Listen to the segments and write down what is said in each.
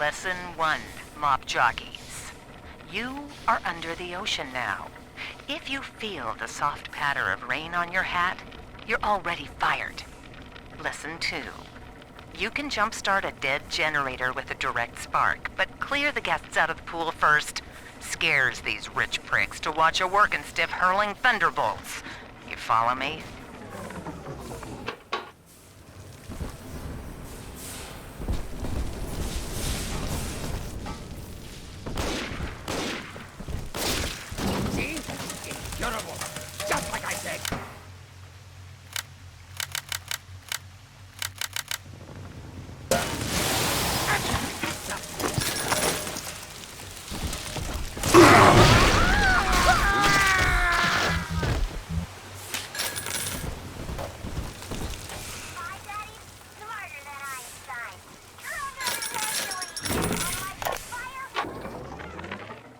Lesson 1, mop jockeys. You are under the ocean now. If you feel the soft patter of rain on your hat, you're already fired. Lesson 2. You can jumpstart a dead generator with a direct spark, but clear the guests out of the pool first. Scares these rich pricks to watch a working stiff hurling thunderbolts. You follow me? See? Incurable. Just like I said.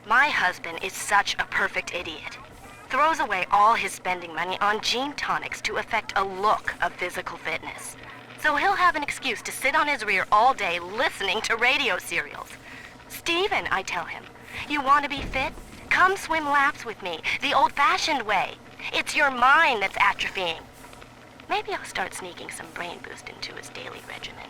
My husband is such a perfect idiot. Throws away all his spending money on gene tonics to affect a look of physical fitness. So he'll have an excuse to sit on his rear all day listening to radio serials. Steven, I tell him, you want to be fit? Come swim laps with me, the old-fashioned way. It's your mind that's atrophying. Maybe I'll start sneaking some brain boost into his daily regimen.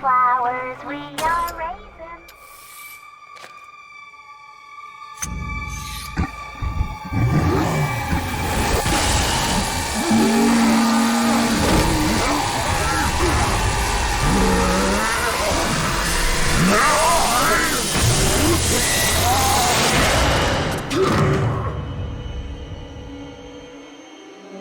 Flowers we are raising.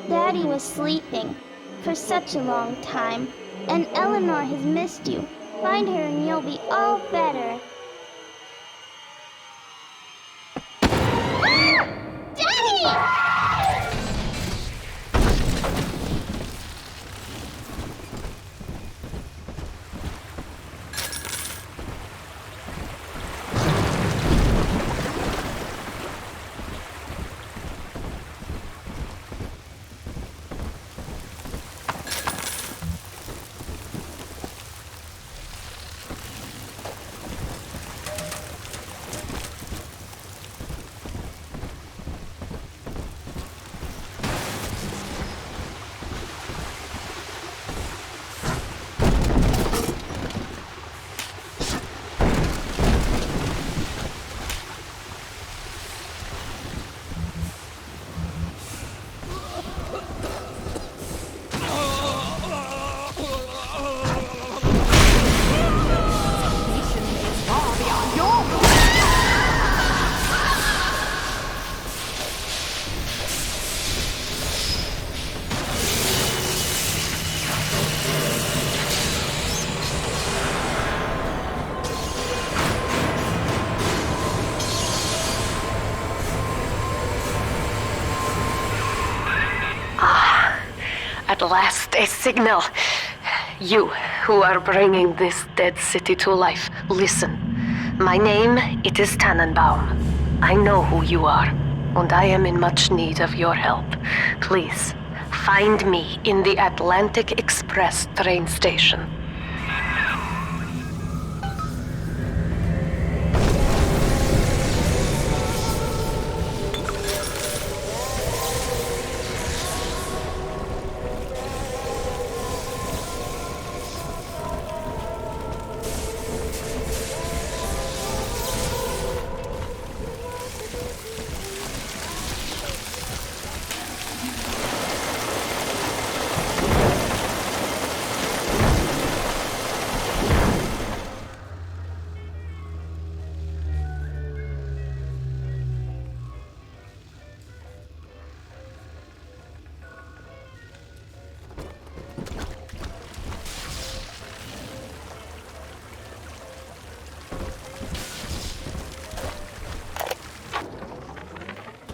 Daddy was sleeping for such a long time, and Eleanor has missed you. Find her and you'll be all better. Daddy! At last, a signal. You, who are bringing this dead city to life, listen. My name, it is Tannenbaum. I know who you are, and I am in much need of your help. Please, find me in the Atlantic Express train station.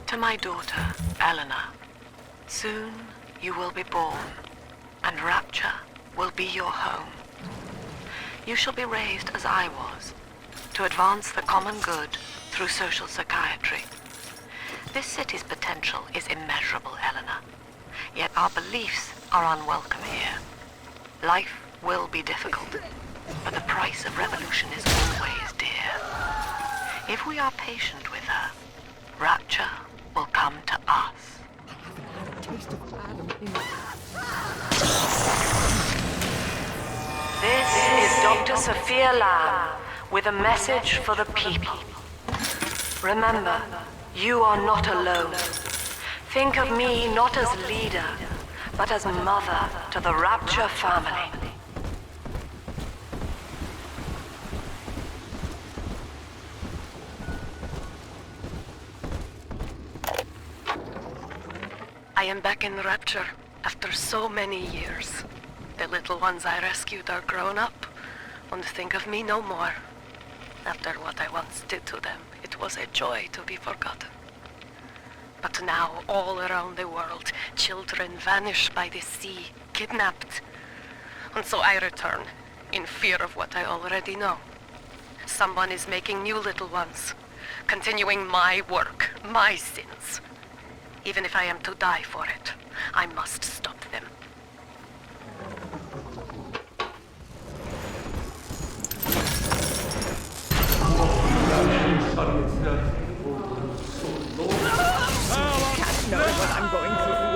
To my daughter, Eleanor, soon you will be born, and Rapture will be your home. You shall be raised as I was, to advance the common good through social psychiatry. This city's potential is immeasurable, Eleanor, yet our beliefs are unwelcome here. Life will be difficult, but the price of revolution is always dear. If we are patient with her, Rapture will come to us. This is Dr. Sophia Lamb with a message for the people. Remember, you are not alone. Think of me not as leader, but as mother to the Rapture family. I am back in Rapture after so many years. The little ones I rescued are grown up and think of me no more. After what I once did to them, it was a joy to be forgotten. But now, all around the world, children vanish by the sea, kidnapped. And so I return, in fear of what I already know. Someone is making new little ones, continuing my work, my sins. Even if I am to die for it, I must stop them. Can't know what I'm going through.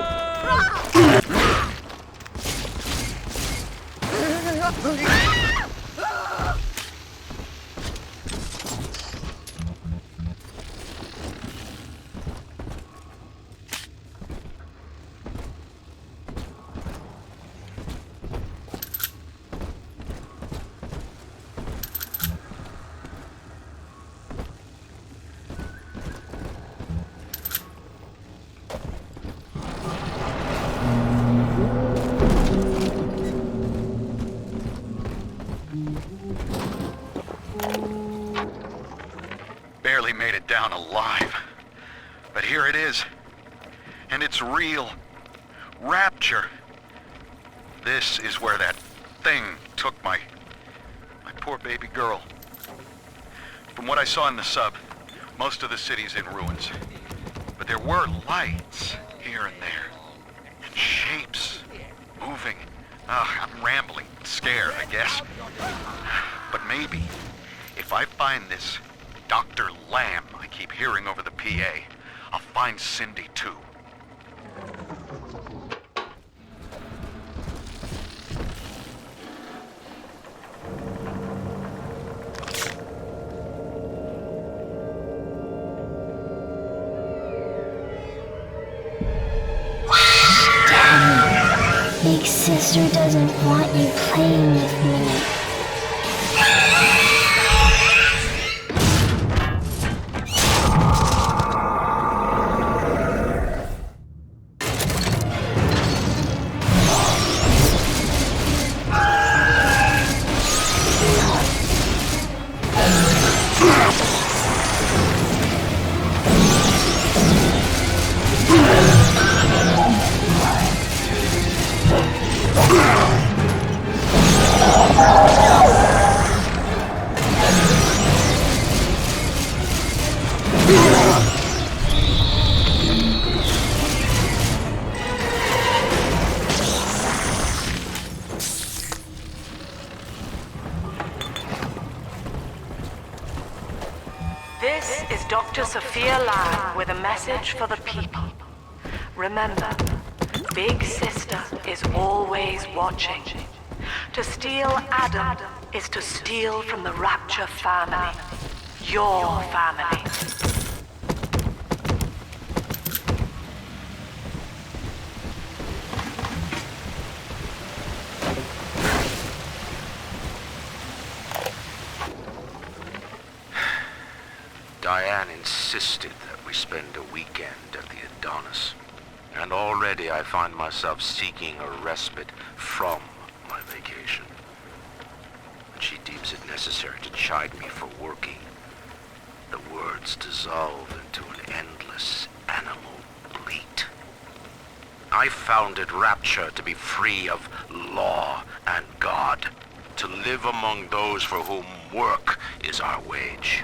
Barely made it down alive. But here it is. And it's real. Rapture. This is where that thing took my poor baby girl. From what I saw in the sub, most of the city's in ruins. But there were lights here and there. And shapes moving. I'm rambling, scared, I guess. But maybe, if I find this Dr. Lamb I keep hearing over the PA, I'll find Cindy too. Big sister doesn't want you playing with me. This is Dr. Sophia Lamb with a message for the people. Remember, Big Sister is always watching. To steal Adam is to steal from the Rapture family. Your family. Diane insisted that we spend a weekend at the Adonis, and already I find myself seeking a respite from my vacation. When she deems it necessary to chide me for working, the words dissolve into an endless animal bleat. I founded Rapture to be free of law and God, to live among those for whom work is our wage.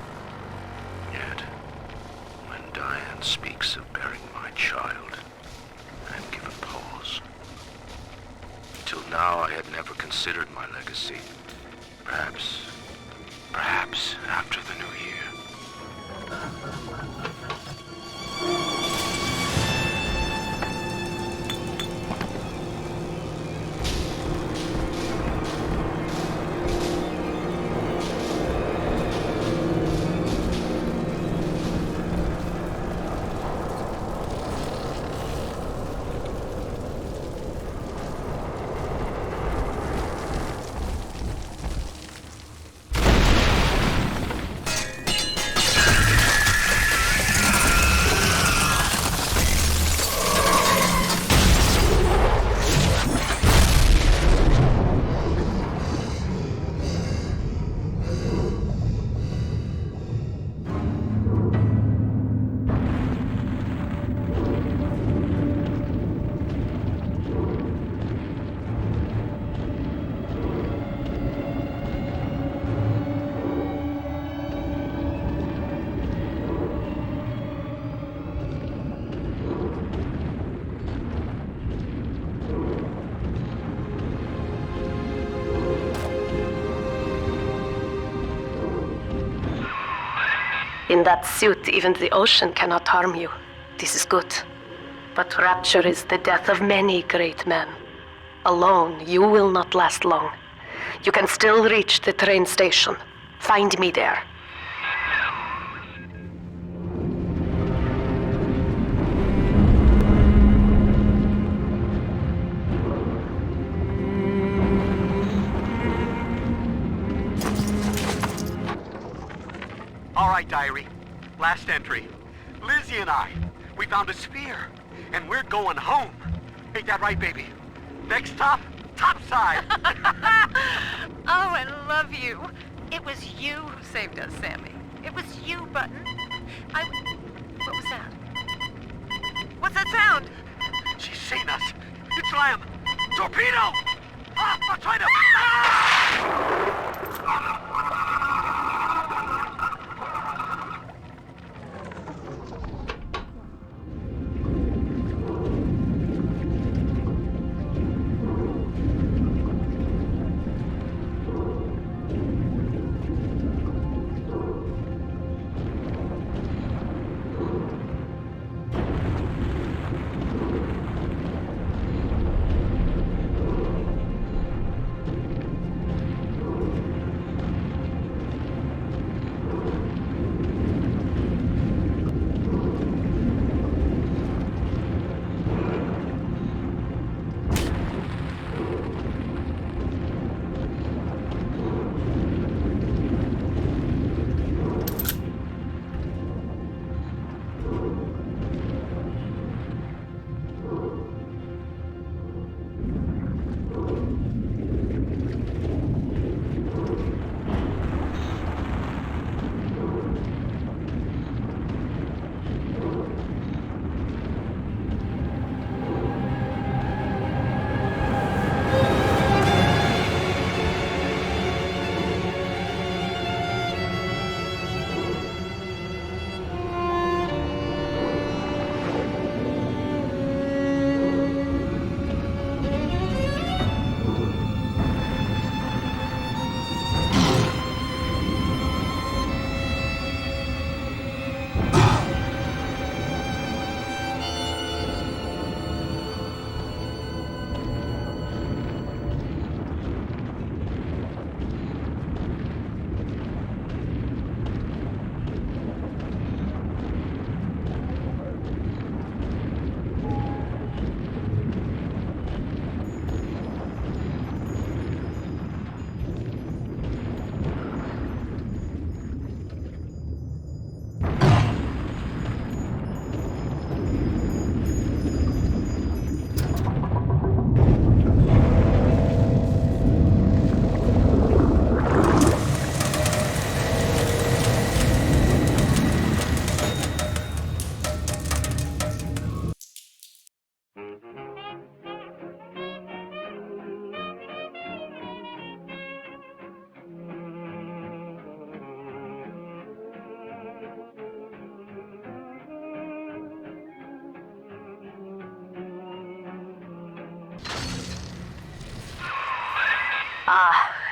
Yet, when Diane speaks of bearing my child, I give a pause. Till now I had never considered my legacy. Perhaps after the new year. In that suit, even the ocean cannot harm you. This is good. But Rapture is the death of many great men. Alone, you will not last long. You can still reach the train station. Find me there. All right, diary. Last entry. Lizzie and I, we found a sphere, and we're going home. Ain't that right, baby? Next stop, topside. Oh, I love you. It was you who saved us, Sammy. It was you, Button. What was that? What's that sound? She's seen us. It's Lamb. Torpedo! I'm trying to...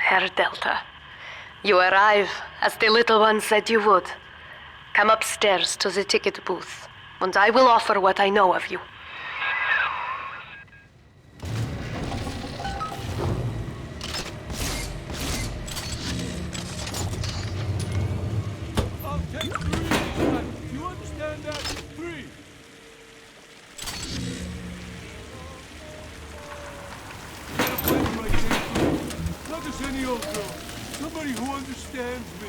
Herr Delta, you arrive as the little one said you would. Come upstairs to the ticket booth, and I will offer what I know of you. I'll take 3. Do you understand that? 3. Gotta find my thing. Not just any old girl. Somebody who understands me.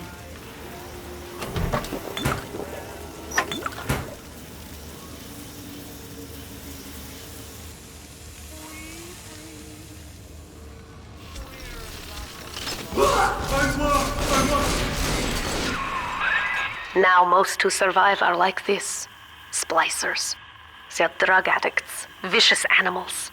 Now most who survive are like this. Splicers. They're drug addicts. Vicious animals.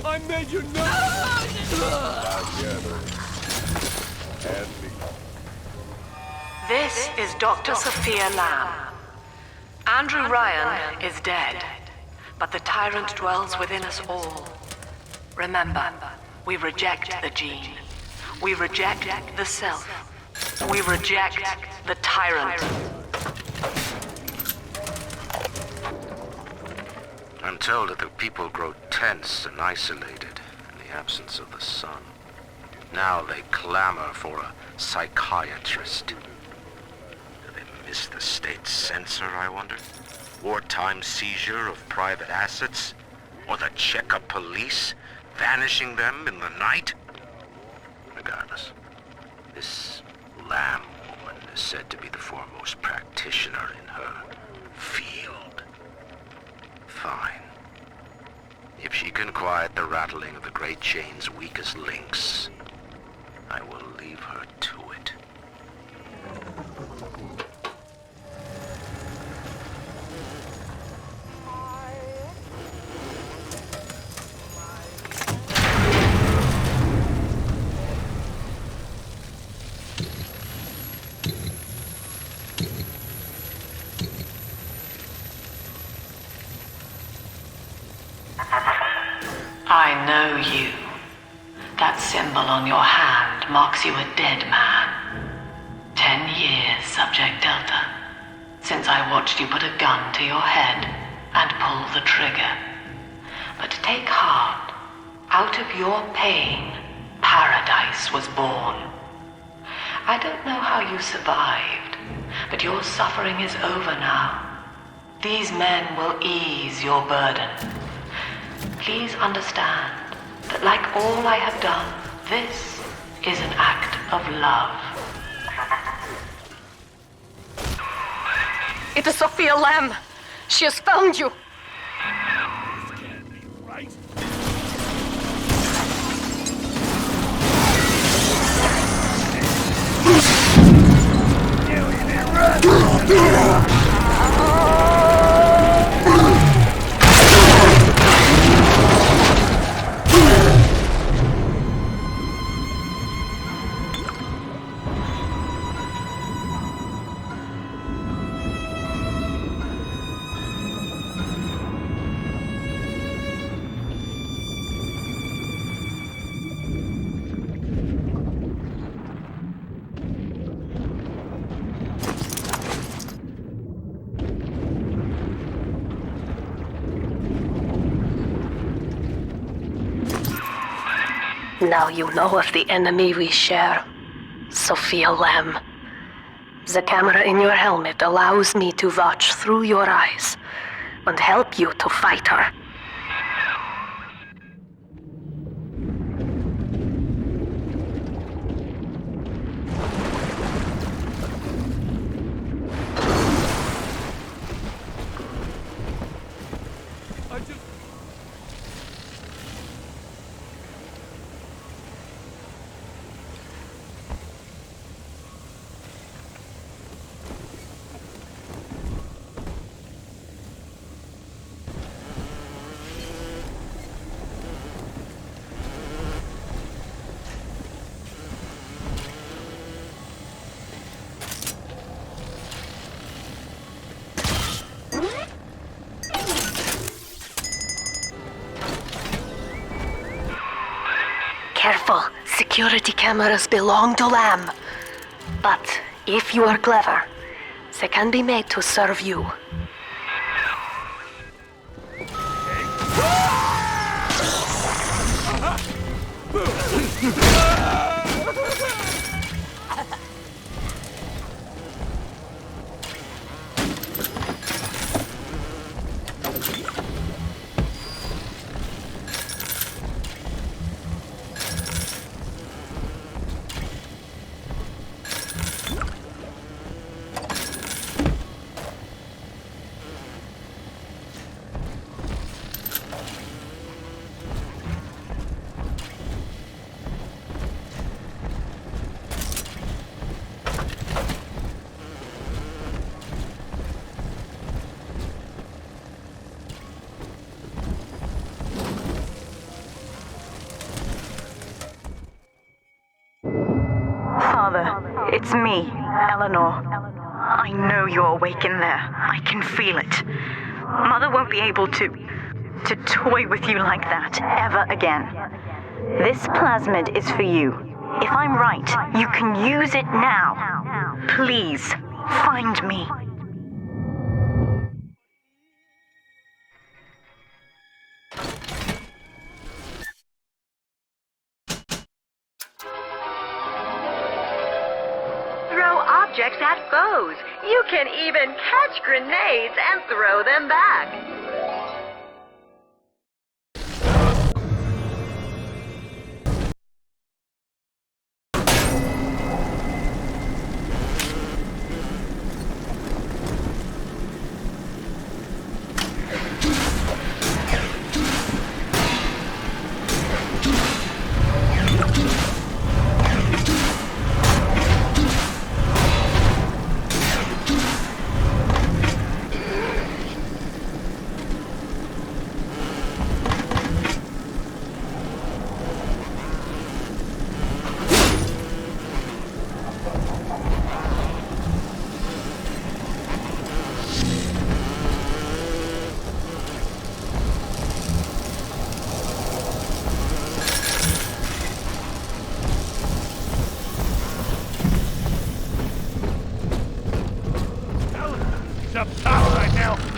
I made you know. This is Dr. Sophia Lamb. Andrew Ryan is dead, but the tyrant dwells within us all. Remember, we reject the gene. We reject the self. We reject the tyrant. I'm told that the people grow tense and isolated in the absence of the sun. Now they clamor for a psychiatrist. Do they miss the state censor, I wonder? Wartime seizure of private assets? Or the checkup police vanishing them in the night? Regardless, this Lamb woman is said to be the foremost practitioner in her field. Fine. If she can quiet the rattling of the Great Chain's weakest links, I will leave her to it. I know you. That symbol on your hand marks you a dead man. 10 years, Subject Delta, since I watched you put a gun to your head and pull the trigger. But take heart. Out of your pain, paradise was born. I don't know how you survived, but your suffering is over now. These men will ease your burden. Please understand that like all I have done, this is an act of love. It is Sophia Lamb. She has found you. Now you know of the enemy we share. Sophia Lamb. The camera in your helmet allows me to watch through your eyes and help you to fight her. Careful, security cameras belong to Lamb. But if you are clever, they can be made to serve you. Father, it's me, Eleanor. I know you're awake in there. I can feel it. Mother won't be able to toy with you like that ever again. This plasmid is for you. If I'm right, you can use it now. Please, find me. Objects at foes. You can even catch grenades and throw them back.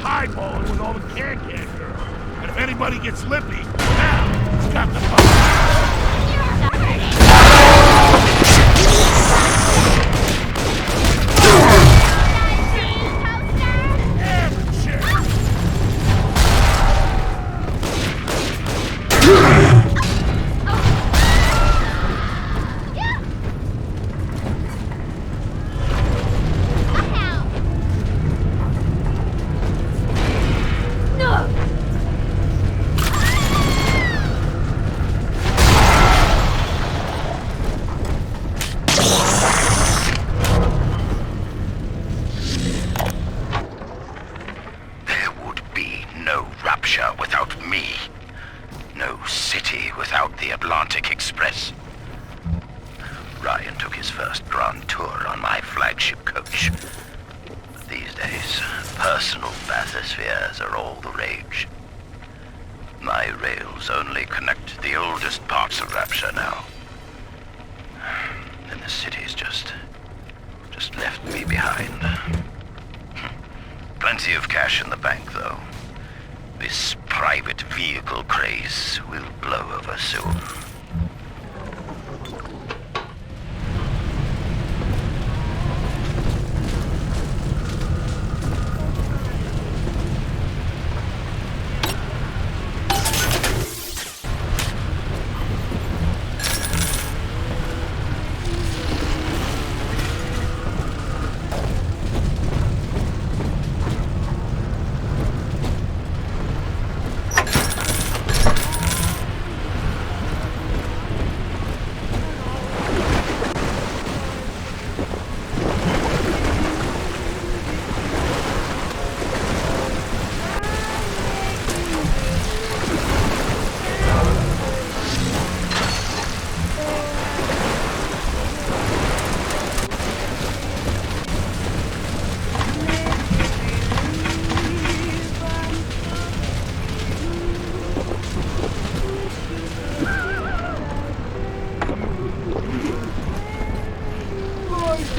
Eyeballing with all the can-can girls. And if anybody gets lippy, now it's got the fire.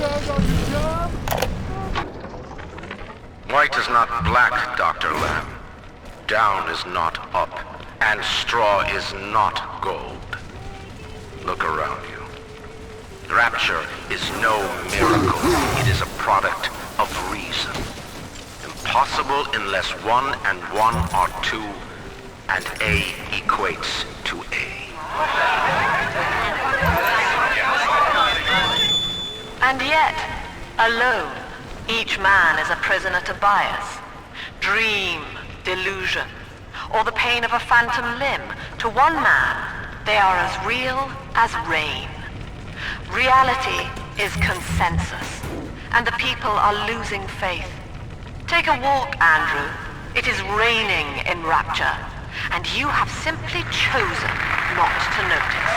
bad on the job? White is not black, Dr. Lamb. Down is not up, and straw is not gold. Look around you. Rapture is no miracle. It is a product of reason. Impossible unless 1 and 1 are 2, and A equates to A. And yet, alone, each man is a prisoner to bias, dream, delusion, or the pain of a phantom limb. To one man, they are as real as rain. Reality is consensus, and the people are losing faith. Take a walk, Andrew. It is raining in Rapture, and you have simply chosen not to notice.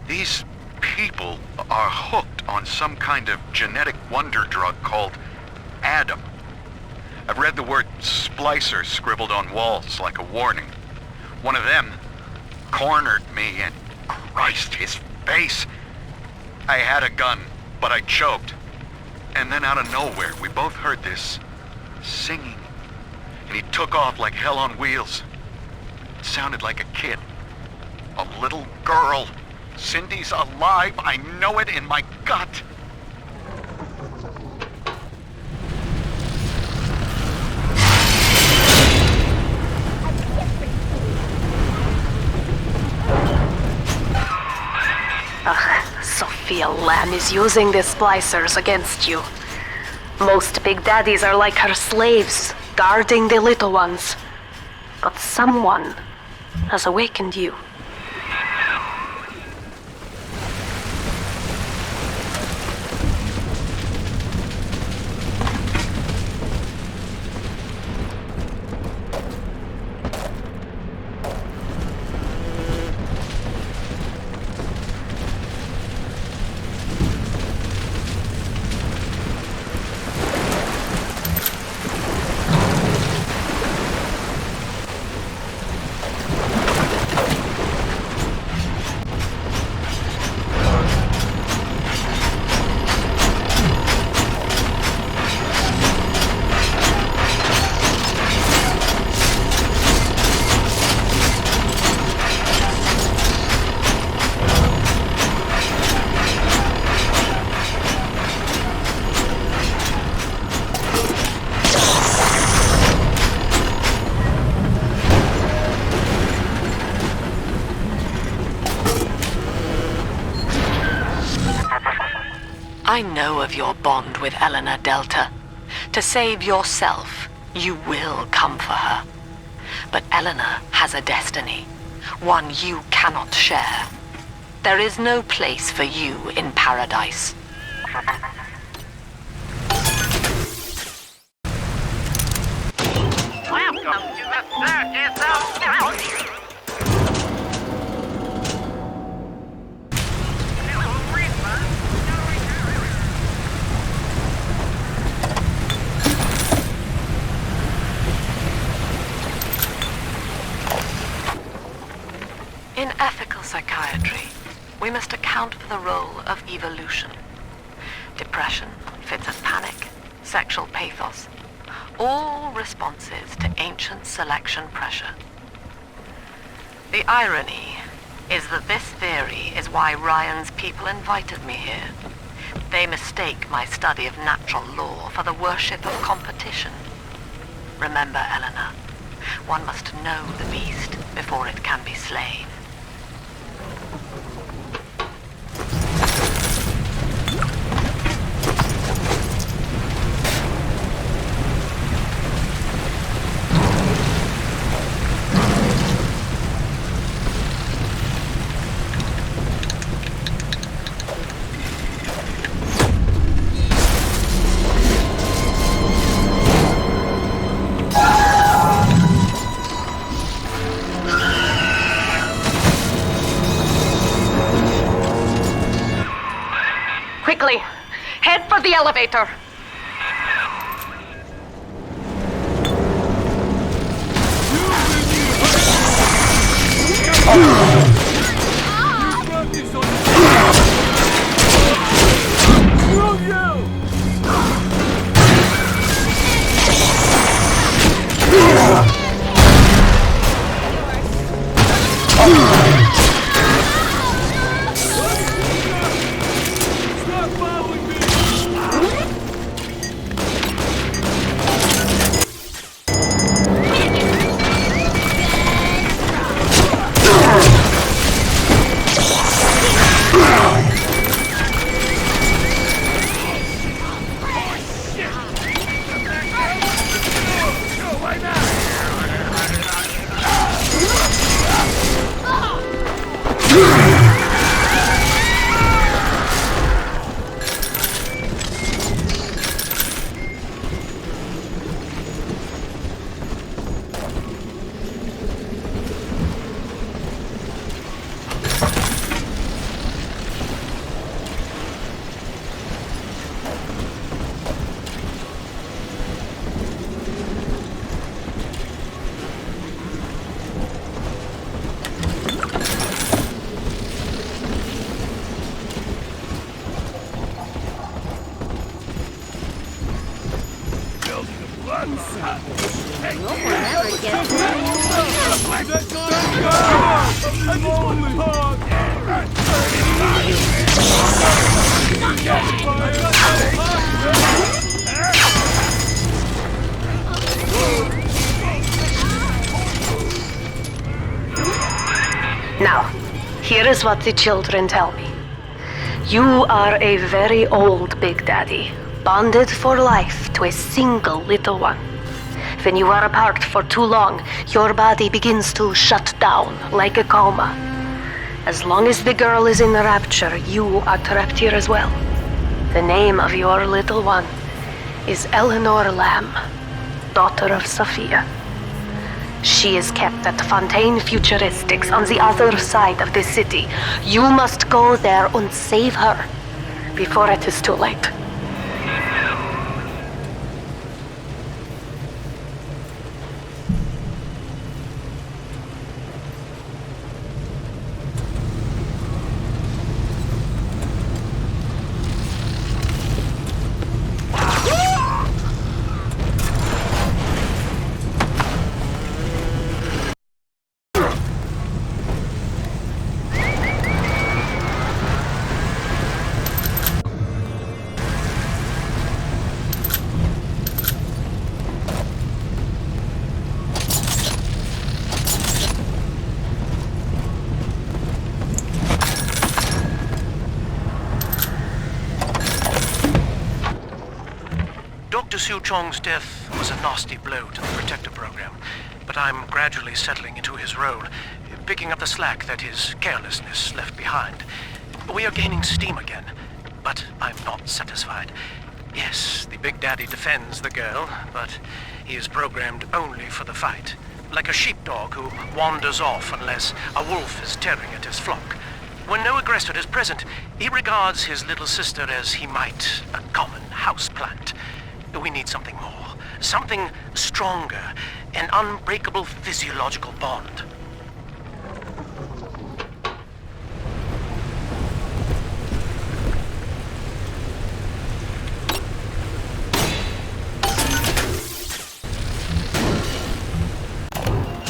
These people are hooked on some kind of genetic wonder drug called Adam. I've read the word splicer scribbled on walls like a warning. One of them cornered me and Christ, his face. I had a gun, but I choked. And then out of nowhere, we both heard this singing. And he took off like hell on wheels. It sounded like a kid. A little girl. Cindy's alive. I know it in my gut. Sophia Lamb is using the splicers against you. Most big daddies are like her slaves, guarding the little ones. But someone has awakened you. I know of your bond with Eleanor Delta. To save yourself, you will come for her. But Eleanor has a destiny, one you cannot share. There is no place for you in paradise. Welcome to the circus of Galaxy. In ethical psychiatry, we must account for the role of evolution. Depression, fits of panic, sexual pathos, all responses to ancient selection pressure. The irony is that this theory is why Ryan's people invited me here. They mistake my study of natural law for the worship of competition. Remember, Eleanor, one must know the beast before it can be slain. Quickly, head for the elevator. You bring your brought this on Screw you! Stop following me! Now, here is what the children tell me. You are a very old Big Daddy, bonded for life to a single little one. When you are apart for too long, your body begins to shut down like a coma. As long as the girl is in rapture, you are trapped here as well. The name of your little one is Eleanor Lamb, daughter of Sophia. She is kept at Fontaine Futuristics on the other side of the city. You must go there and save her before it is too late. Dr. Su Chong's death was a nasty blow to the Protector program, but I'm gradually settling into his role, picking up the slack that his carelessness left behind. We are gaining steam again, but I'm not satisfied. Yes, the Big Daddy defends the girl, but he is programmed only for the fight, like a sheepdog who wanders off unless a wolf is tearing at his flock. When no aggressor is present, he regards his little sister as he might a common houseplant. We need something more, something stronger, an unbreakable physiological bond.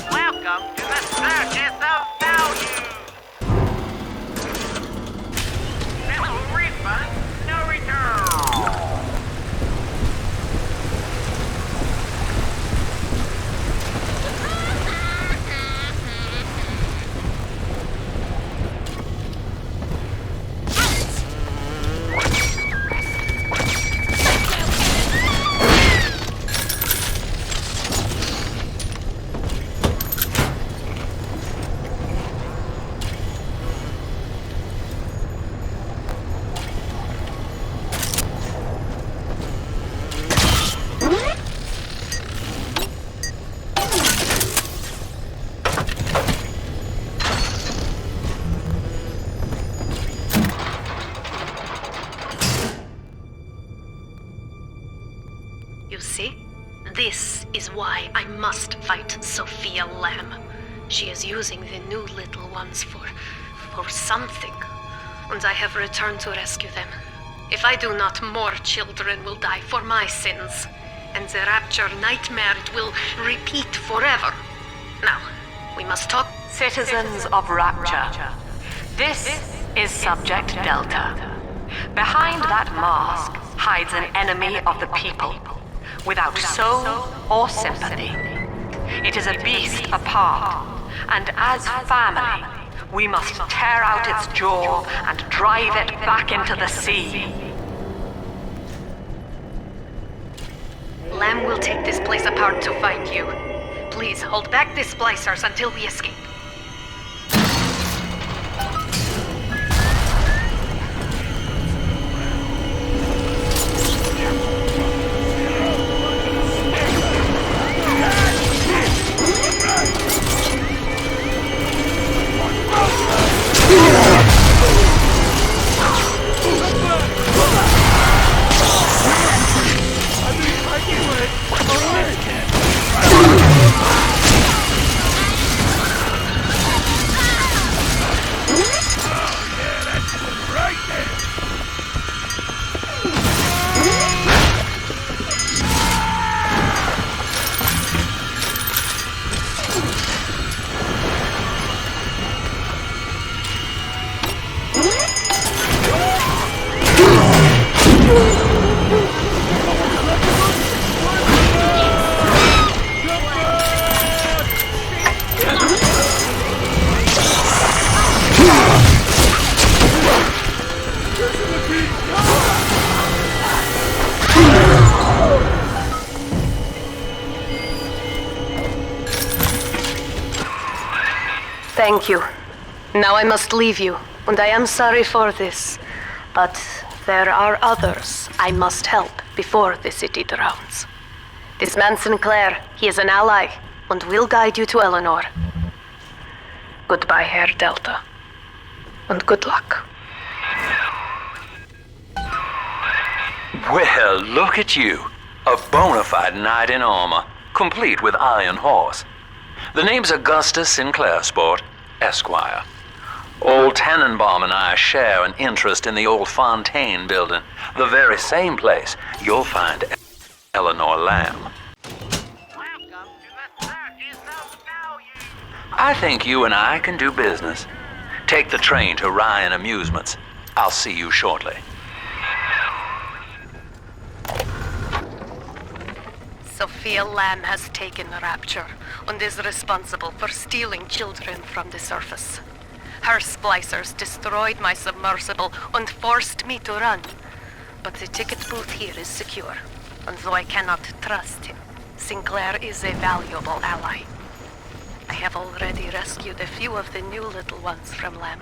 Welcome to the circus of value. No refund, no return. You see? This is why I must fight Sophia Lamb. She is using the new little ones for something, and I have returned to rescue them. If I do not, more children will die for my sins, and the Rapture nightmare it will repeat forever. Now, we must talk. Citizens of Rapture, this is Subject Delta. Behind that mask hides an enemy of the people, without soul or sympathy. It is a beast apart, and as family, we must tear out its jaw and drive it back into the sea. Lamb will take this place apart to find you. Please hold back the splicers until we escape. Thank you. Now I must leave you, and I am sorry for this. But there are others I must help before the city drowns. This man Sinclair, he is an ally, and will guide you to Eleanor. Goodbye, Herr Delta. And good luck. Well, look at you. A bona fide knight in armor, complete with iron horse. The name's Augustus Sinclair, Sport, Esquire. Old Tannenbaum and I share an interest in the old Fontaine building, the very same place you'll find Eleanor Lamb. I think you and I can do business. Take the train to Ryan Amusements. I'll see you shortly. Sophia Lamb has taken Rapture and is responsible for stealing children from the surface. Her splicers destroyed my submersible and forced me to run. But the ticket booth here is secure, and though I cannot trust him, Sinclair is a valuable ally. I have already rescued a few of the new little ones from Lamb.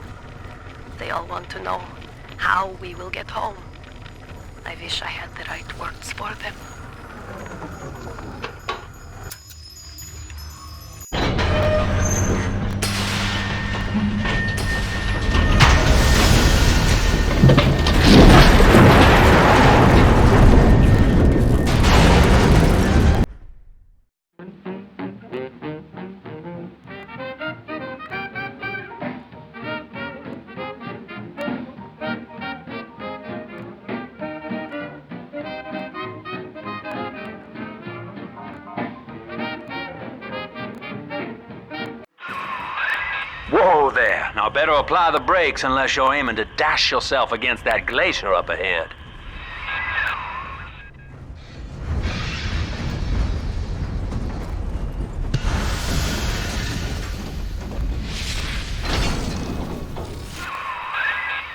They all want to know how we will get home. I wish I had the right words for them. Whoa there. Now better apply the brakes unless you're aiming to dash yourself against that glacier up ahead.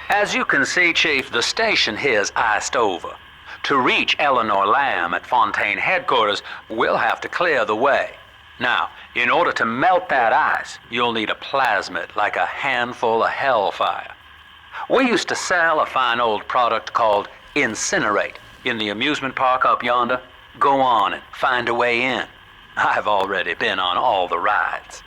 As you can see, Chief, the station here's iced over. To reach Eleanor Lamb at Fontaine headquarters, we'll have to clear the way. Now, in order to melt that ice, you'll need a plasmid, like a handful of hellfire. We used to sell a fine old product called Incinerate in the amusement park up yonder. Go on and find a way in. I've already been on all the rides.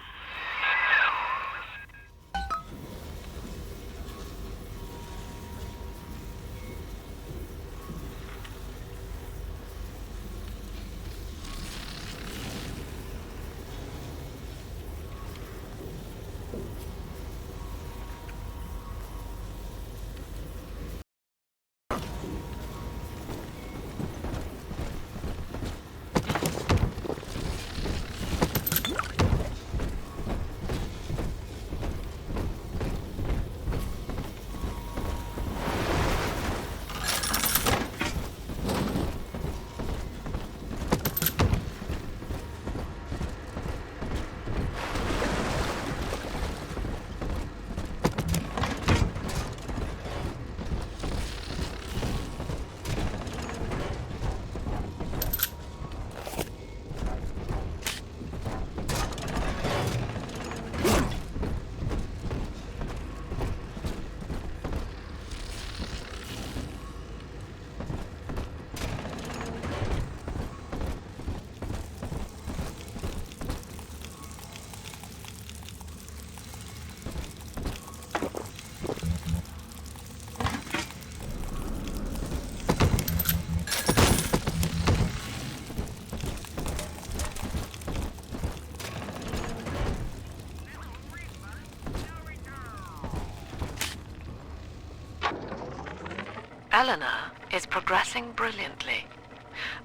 Eleanor is progressing brilliantly.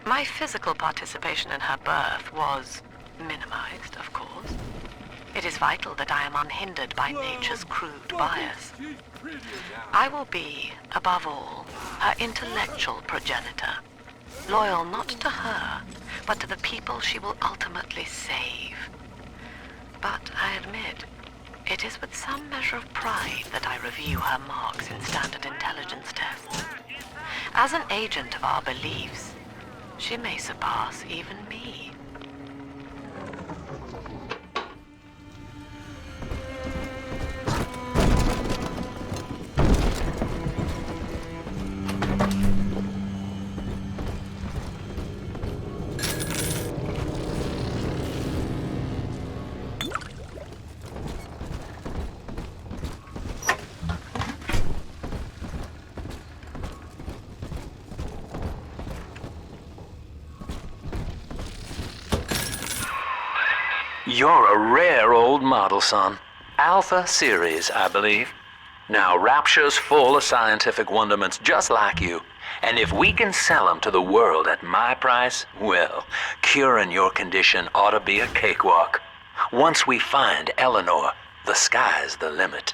My physical participation in her birth was minimized, of course. It is vital that I am unhindered by nature's crude bias. I will be, above all, her intellectual progenitor, loyal not to her, but to the people she will ultimately save. But I admit, it is with some measure of pride that I review her marks in standard intelligence tests. As an agent of our beliefs, she may surpass even me. You're a rare old model, son. Alpha series, I believe. Now, Rapture's full of scientific wonderments just like you. And if we can sell them to the world at my price, well, curing your condition ought to be a cakewalk. Once we find Eleanor, the sky's the limit.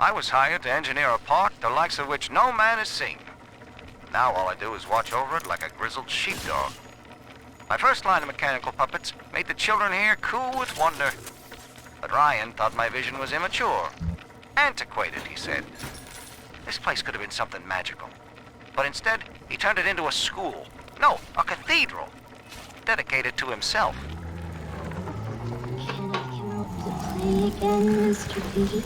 I was hired to engineer a park the likes of which no man has seen. Now all I do is watch over it like a grizzled sheepdog. My first line of mechanical puppets made the children here cool with wonder. But Ryan thought my vision was immature. Antiquated, he said. This place could have been something magical. But instead, he turned it into a school. No, a cathedral. Dedicated to himself. Can I come up to play again, Mr. B?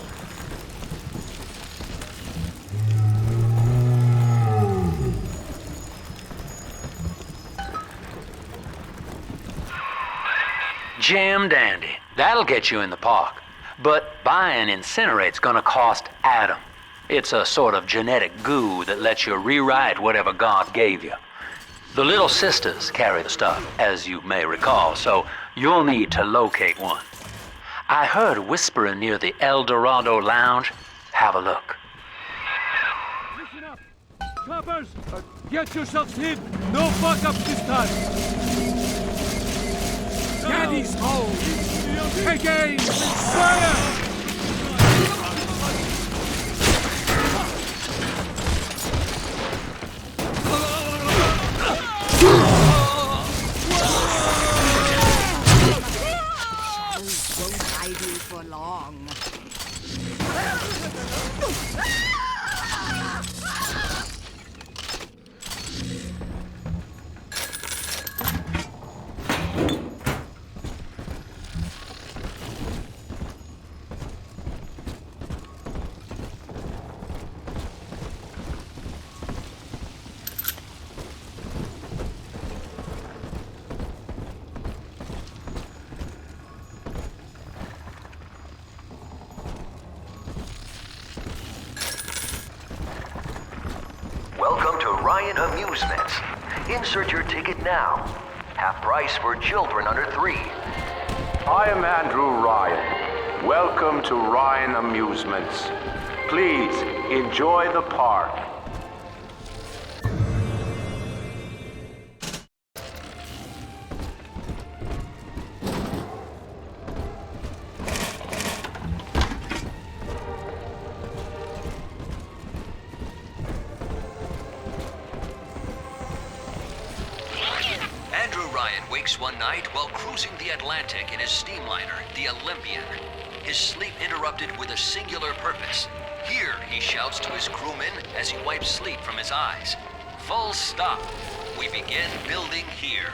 Jam dandy. That'll get you in the park. But buying Incinerate's gonna cost Adam. It's a sort of genetic goo that lets you rewrite whatever God gave you. The Little Sisters carry the stuff, as you may recall, so you'll need to locate one. I heard whispering near the El Dorado Lounge. Have a look. Listen up! Coppers! Get yourselves hid! No fuck-ups this time! Daddy's home! Take aim! Fire! Won't hide you for long. Welcome to Ryan Amusements. Insert your ticket now. Half price for children under 3. I am Andrew Ryan. Welcome to Ryan Amusements. Please enjoy the park. One night while cruising the Atlantic in his steamliner, the Olympian. His sleep interrupted with a singular purpose. Here, he shouts to his crewmen as he wipes sleep from his eyes. Full stop. We begin building here.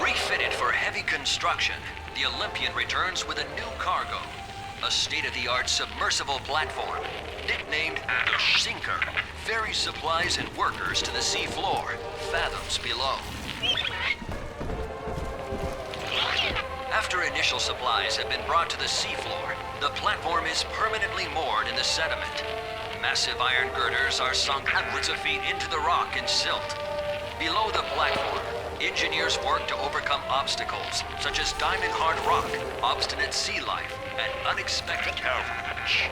Refitted for heavy construction, the Olympian returns with a new cargo. a state-of-the-art submersible platform, nicknamed the Sinker, ferries supplies and workers to the sea floor, fathoms below. After initial supplies have been brought to the seafloor, the platform is permanently moored in the sediment. Massive iron girders are sunk hundreds of feet into the rock and silt. Below the platform, engineers work to overcome obstacles such as diamond-hard rock, obstinate sea life, and unexpected challenge.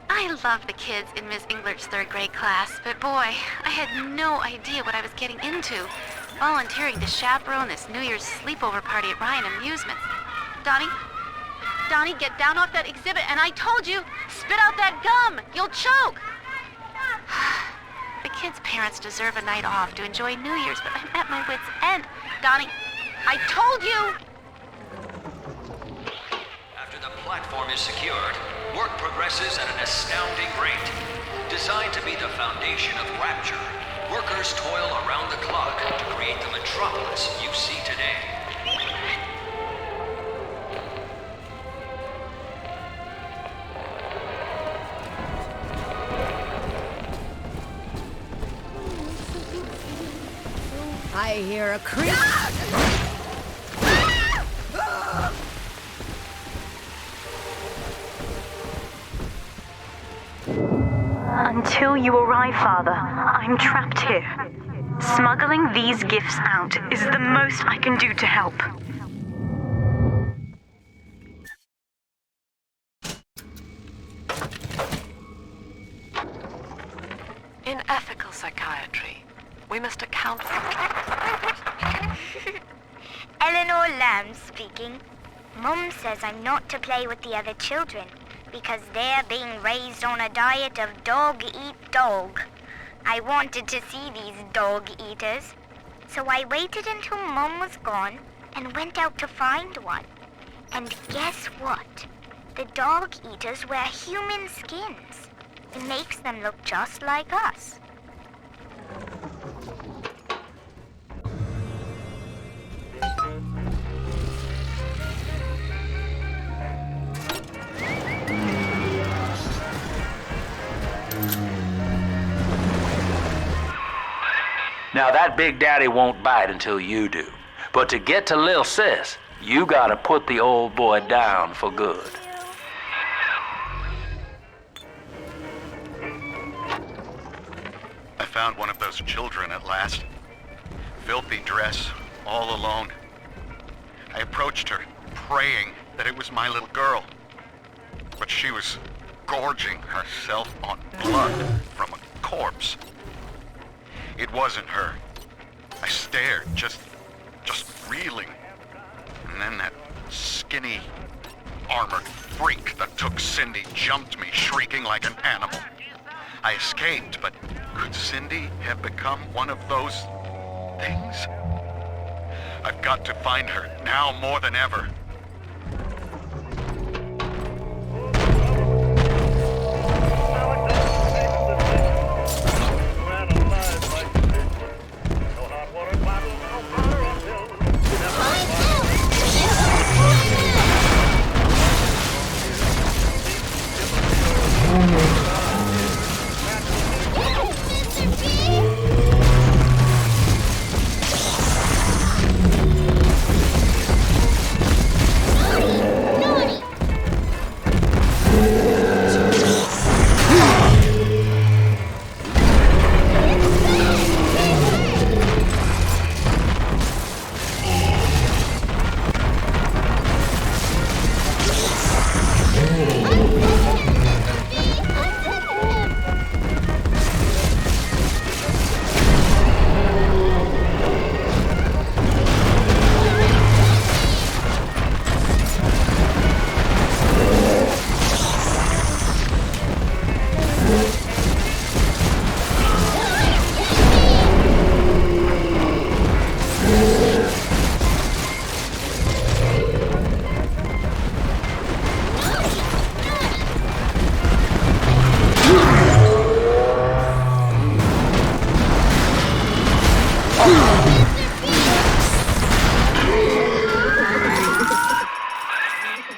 I love the kids in Miss Englert's third grade class, but boy, I had no idea what I was getting into. Volunteering to chaperone this New Year's sleepover party at Ryan Amusements. Donnie, get down off that exhibit, and I told you, spit out that gum! You'll choke! The kids' parents deserve a night off to enjoy New Year's, but I'm at my wit's end. Donnie, I told you! After the platform is secured, work progresses at an astounding rate. Designed to be the foundation of Rapture, workers toil around the clock to create the metropolis you see today. I hear a creak. Until you arrive, Father, I'm trapped here. Smuggling these gifts out is the most I can do to help. In ethical psychiatry, we must account for... Eleanor Lamb speaking. Mum says I'm not to play with the other children because they're being raised on a diet of dog-eat-dog. I wanted to see these dog-eaters, so I waited until Mum was gone and went out to find one. And guess what? The dog-eaters wear human skins. It makes them look just like us. Now that Big Daddy won't bite until you do. But to get to Lil Sis, you gotta put the old boy down for good. I found one of those children at last. Filthy dress, all alone. I approached her, praying that it was my little girl. But she was gorging herself on blood from a corpse. It wasn't her. I stared, just reeling. And then that skinny, armored freak that took Cindy jumped me, shrieking like an animal. I escaped, but could Cindy have become one of those things? I've got to find her, now more than ever.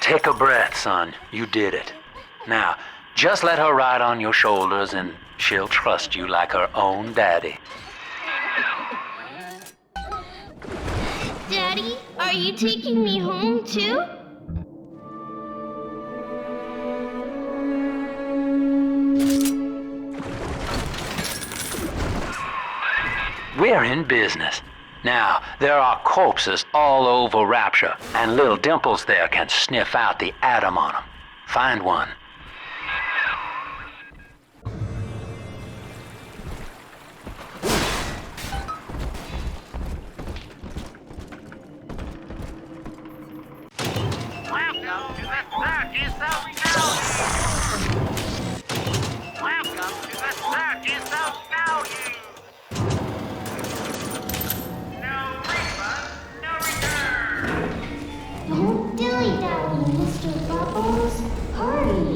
Take a breath, son. You did it. Now, just let her ride on your shoulders and she'll trust you like her own daddy. Daddy, are you taking me home too? We're in business. Now, there are corpses all over Rapture, and little Dimples there can sniff out the atom on them. Find one. Welcome to the circus of value. Welcome to the circus of value. No refund, no return. Don't dilly-dally, Mr. Bubbles. Hurry.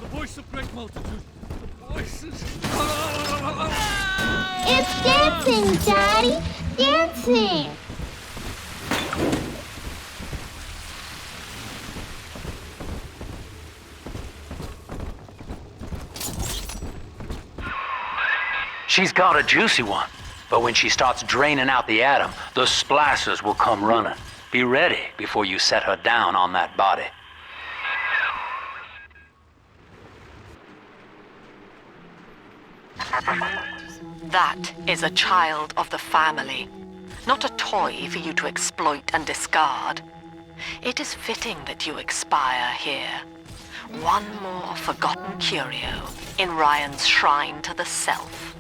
The voice of great multitude. The voices. It's dancing, Daddy! Dancing! She's got a juicy one, but when she starts draining out the atom, the splicers will come running. Be ready before you set her down on that body. That is a child of the family, not a toy for you to exploit and discard. It is fitting that you expire here. One more forgotten curio in Ryan's shrine to the self.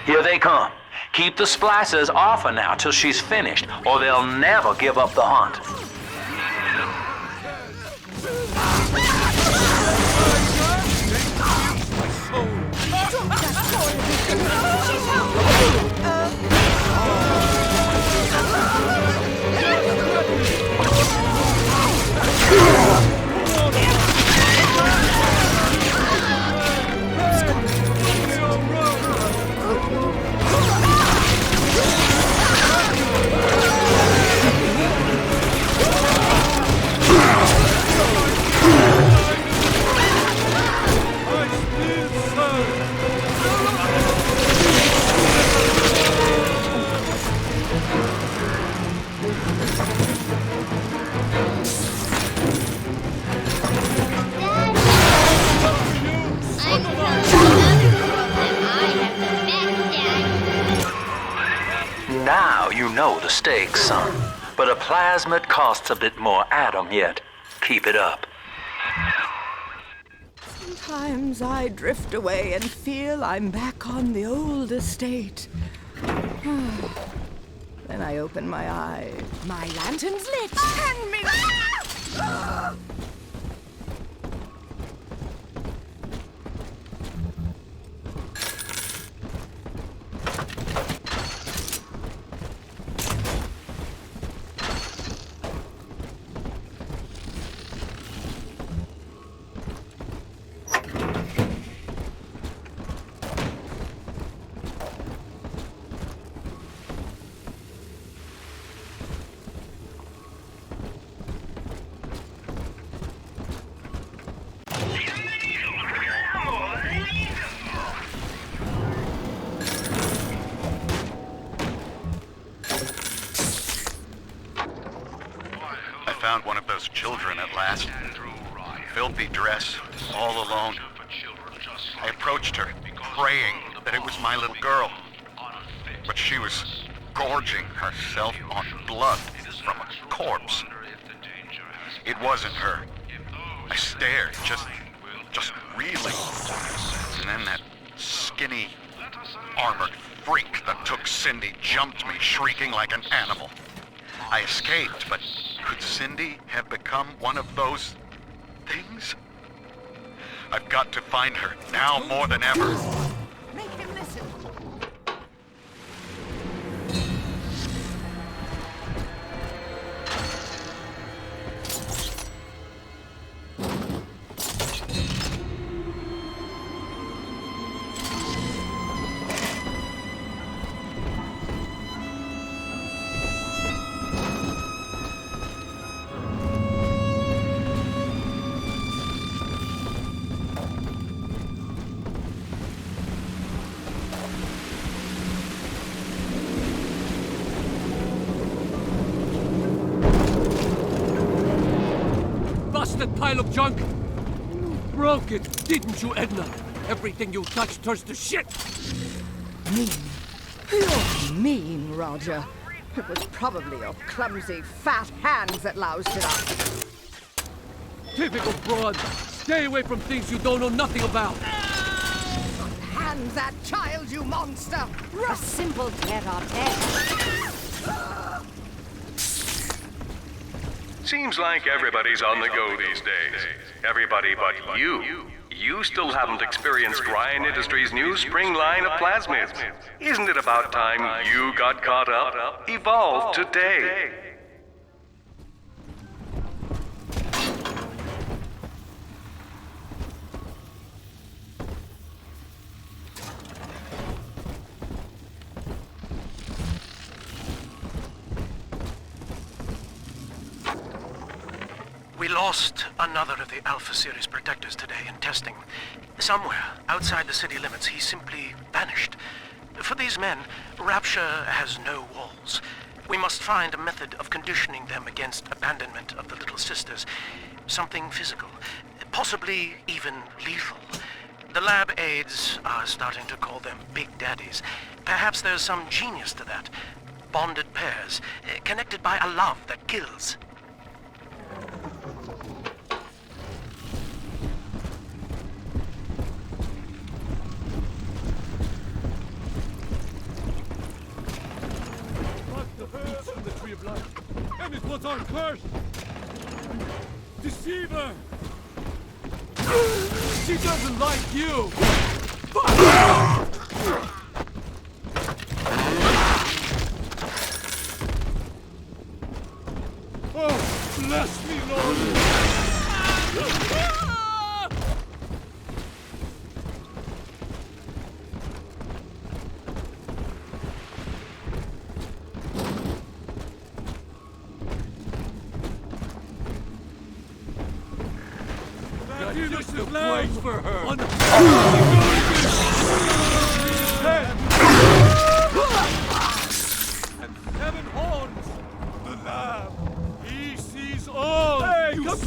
Here they come. Keep the splicers off her now till she's finished, or they'll never give up the hunt. Now you know the stakes, son. But a plasmid costs a bit more atom yet. Keep it up. Sometimes I drift away and feel I'm back on the old estate. Then I open my eyes. My lantern's lit. Hand me that! Found one of those children at last. Filthy dress, all alone. I approached her, praying that it was my little girl. But she was gorging herself on blood from a corpse. It wasn't her. I stared, just reeling. And then that skinny, armored freak that took Cindy jumped me, shrieking like an animal. I escaped, but could Cindy have become one of those things? I've got to find her, now more than ever. Make him listen. pile of junk? You broke it, didn't you, Edna? Everything you touch turns to shit! Mean. You're mean, Roger. It was probably your clumsy, fat hands that loused it up. Typical broad. Stay away from things you don't know nothing about. Hand that child, you monster! A simple tete-a-tete. Seems like everybody's on the go these days. Everybody but you. You still haven't experienced Ryan Industries' new spring line of plasmids. Isn't it about time you got caught up? Evolve today. We lost another of the Alpha Series protectors today in testing. Somewhere outside the city limits, he simply vanished. For these men, Rapture has no walls. We must find a method of conditioning them against abandonment of the Little Sisters. Something physical, possibly even lethal. The lab aides are starting to call them Big Daddies. Perhaps there's some genius to that. Bonded pairs, connected by a love that kills. And it was our curse! Deceiver! She doesn't like you! Oh, bless me, Lord! Just the place for her. And 7 horns. The lamb. He sees all. Hey, come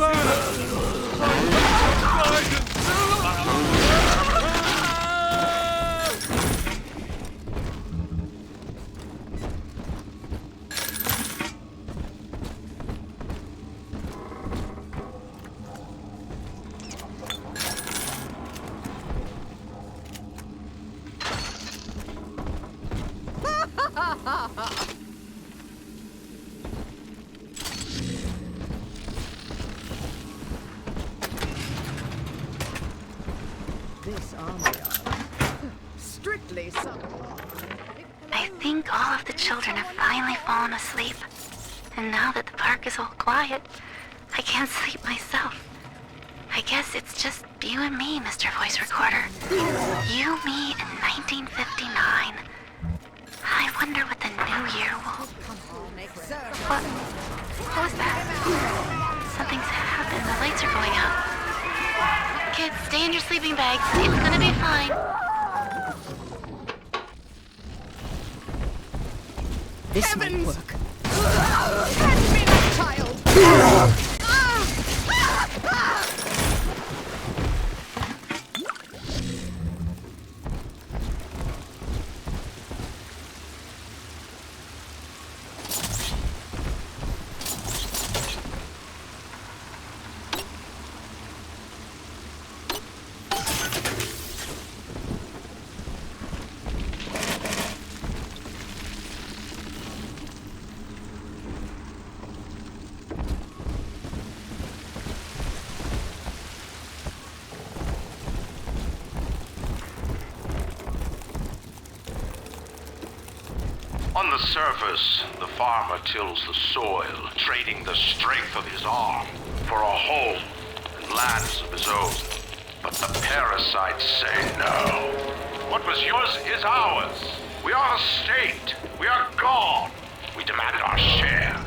This army strictly some. I think all of the children have finally fallen asleep. And now that the park is all quiet, I can't sleep myself. I guess it's just you and me, Mr. Voice Recorder. You, me, and 1959. I wonder what the new year will... What was that? Something's happened. The lights are going out. Kids, stay in your sleeping bags. It's gonna be fine. This might work. Hand me that child! On the surface, the farmer tills the soil, trading the strength of his arm for a home and lands of his own. But the parasites say no. What was yours is ours. We are the state. We are gone. We demand our share.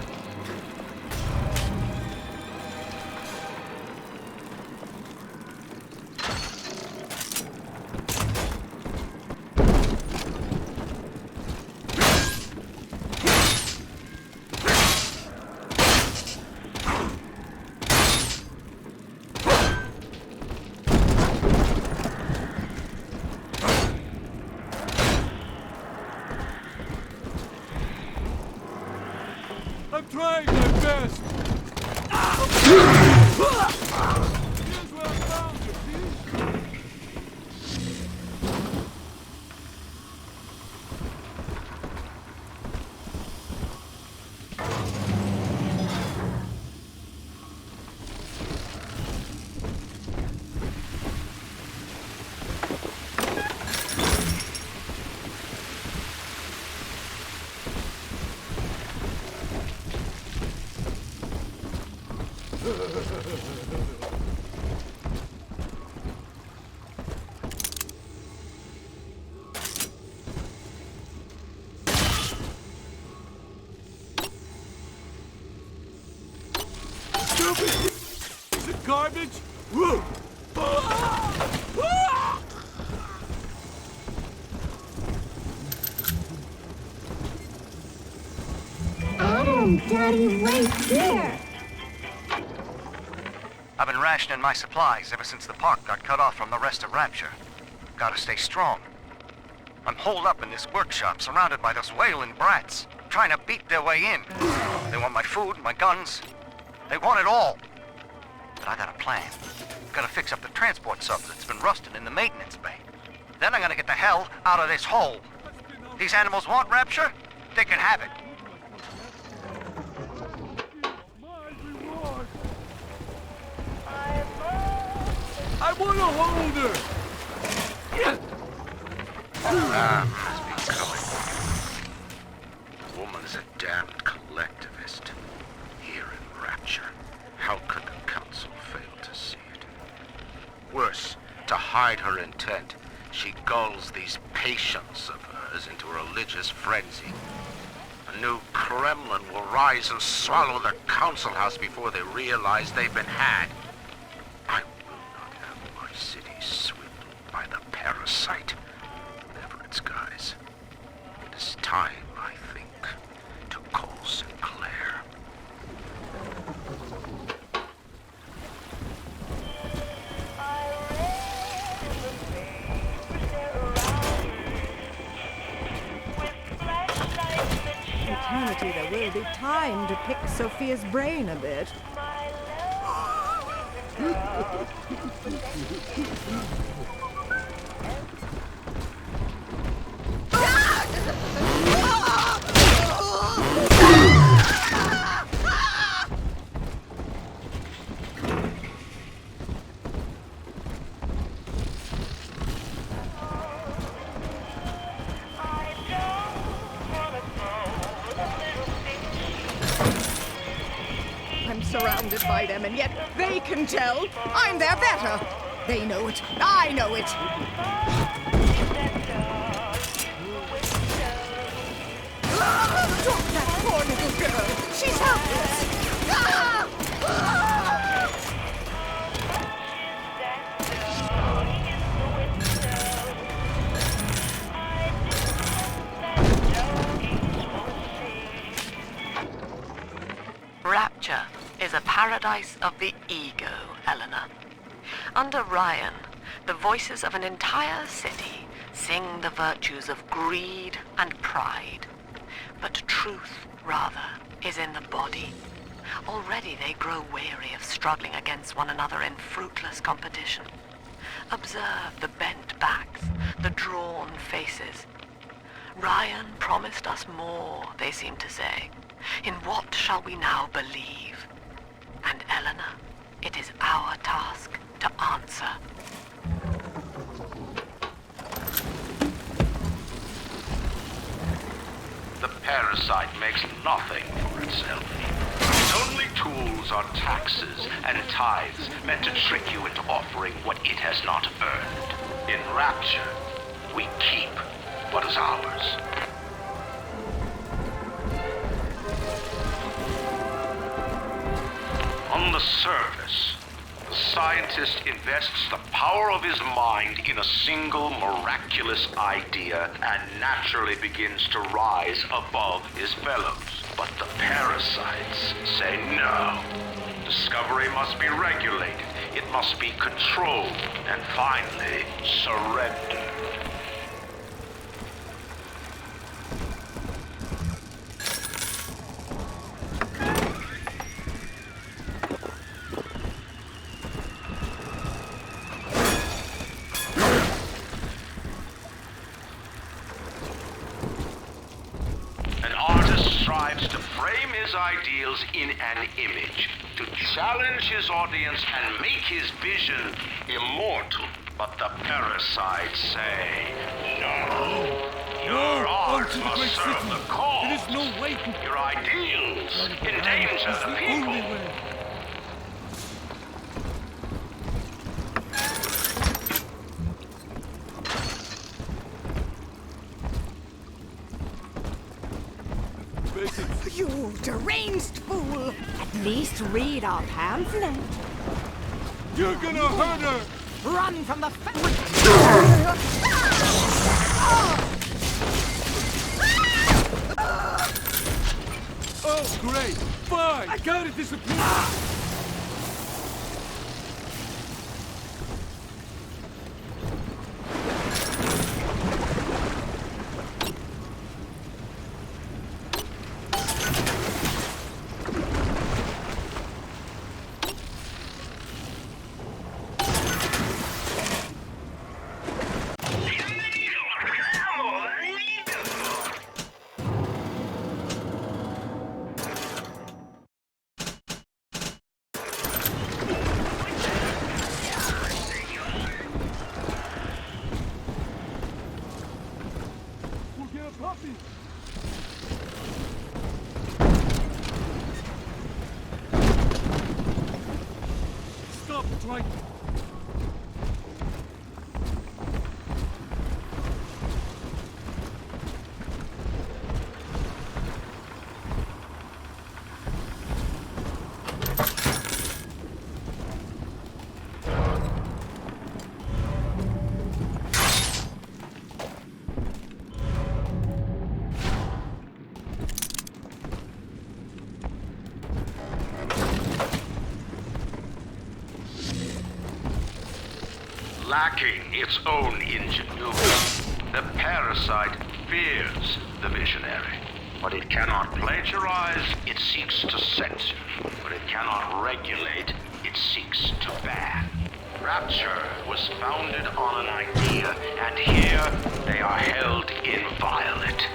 I'm trying my best. Here's what I found, you see? Is it garbage? Woo! Oh, Daddy, wait there! I've been rationing my supplies ever since the park got cut off from the rest of Rapture. Gotta stay strong. I'm holed up in this workshop, surrounded by those whaling brats, trying to beat their way in. They want my food, my guns. They want it all. But I got a plan. Gotta fix up the transport sub that's been rusting in the maintenance bay. Then I'm gonna get the hell out of this hole. These animals want Rapture? They can have it. I want to hold her! Must be coming. The woman's a damned collectivist. Here in Rapture, how could the council fail to see it? Worse, to hide her intent, she gulls these patients of hers into a religious frenzy. A new Kremlin will rise and swallow the council house before they realize they've been had. I will not have my city swindled by the parasite, whatever its guise. It is time, I think, to call Sinclair. Eternity, there will be time to pick Sophia's brain a bit. I'm surrounded by them, and yet they can tell I'm their better. They know it. I know it. Drop that poor little girl. She's helpless. Rapture is a paradise of the ego, Eleanor. Under Ryan, the voices of an entire city sing the virtues of greed and pride. But truth, rather, is in the body. Already they grow weary of struggling against one another in fruitless competition. Observe the bent backs, the drawn faces. Ryan promised us more, they seem to say. In what shall we now believe? And Eleanor, it is our task to answer. The parasite makes nothing for itself. Its only tools are taxes and tithes meant to trick you into offering what it has not earned. In Rapture, we keep what is ours. On the surface, the scientist invests the power of his mind in a single miraculous idea and naturally begins to rise above his fellows. But the parasites say no. Discovery must be regulated, it must be controlled, and finally, surrendered. strives to frame his ideals in an image, to challenge his audience and make his vision immortal. But the parasites say, no. Your art must serve the cause. There is no way to... Your ideals endanger the people. You deranged fool! At least read our pamphlet. You're gonna hurt her! Run from the Oh, great! Fine! I gotta disappear! Puppy! Stop trying! Lacking its own ingenuity, the parasite fears the visionary. What it cannot plagiarize, it seeks to censor. What it cannot regulate, it seeks to ban. Rapture was founded on an idea, and here they are held inviolate.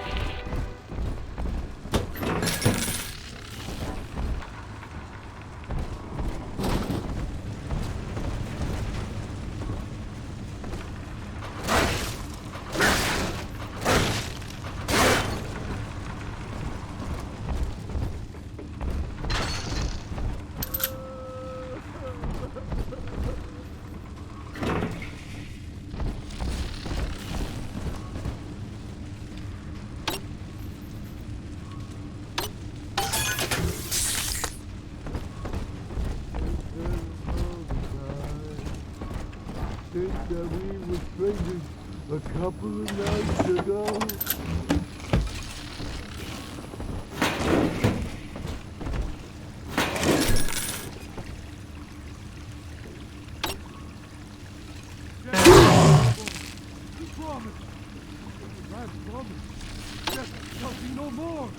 Think that we were strangers a couple of nights ago. You promised. You last promise. Just something no more.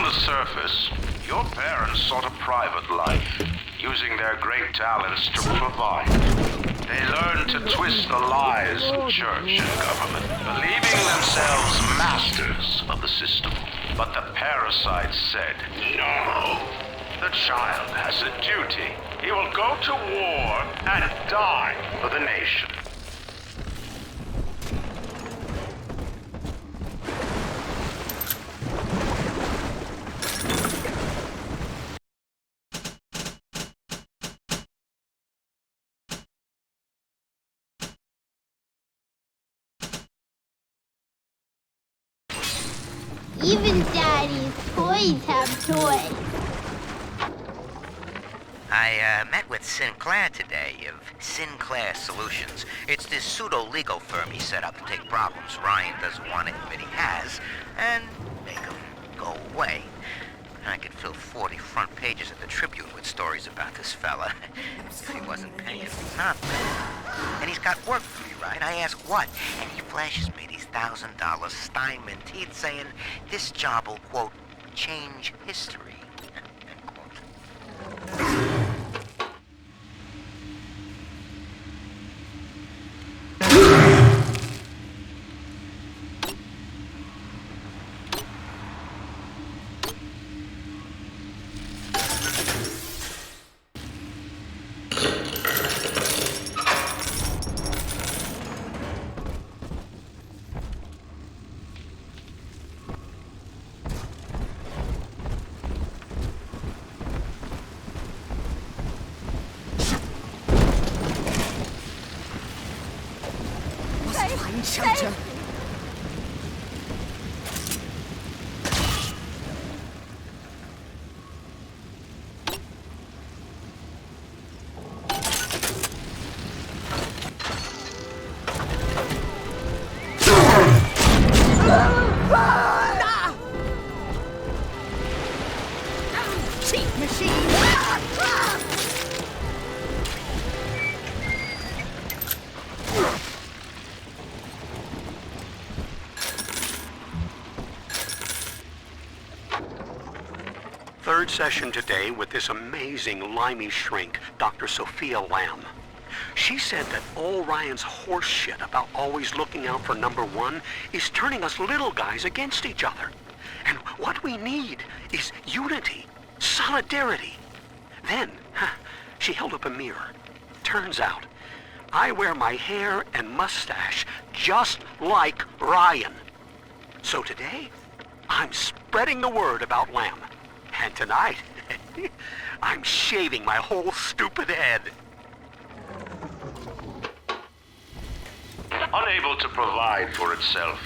the surface, your parents sought a private life, using their great talents to provide. They learned to twist the lies of church and government, believing themselves masters of the system. But the parasites said, no. The child has a duty. He will go to war and die for the nation. Even Daddy's toys have toys. I met with Sinclair today of Sinclair Solutions. It's this pseudo-legal firm he set up to take problems Ryan doesn't want to admit he has and make them go away. I could fill 40 front pages of the Tribune with stories about this fella if he wasn't paying me nothing. And he's got work for me, right? I ask what? And he flashes me these $1,000 Steinman teeth saying this job will, quote, change history, end quote. Shelter. Cheat machine. Third session today with this amazing limey shrink, Dr. Sophia Lamb. She said that all Ryan's horse shit about always looking out for number one is turning us little guys against each other. And what we need is unity, solidarity. Then, she held up a mirror. Turns out, I wear my hair and mustache just like Ryan. So today, I'm spreading the word about Lamb. And tonight, I'm shaving my whole stupid head. Unable to provide for itself,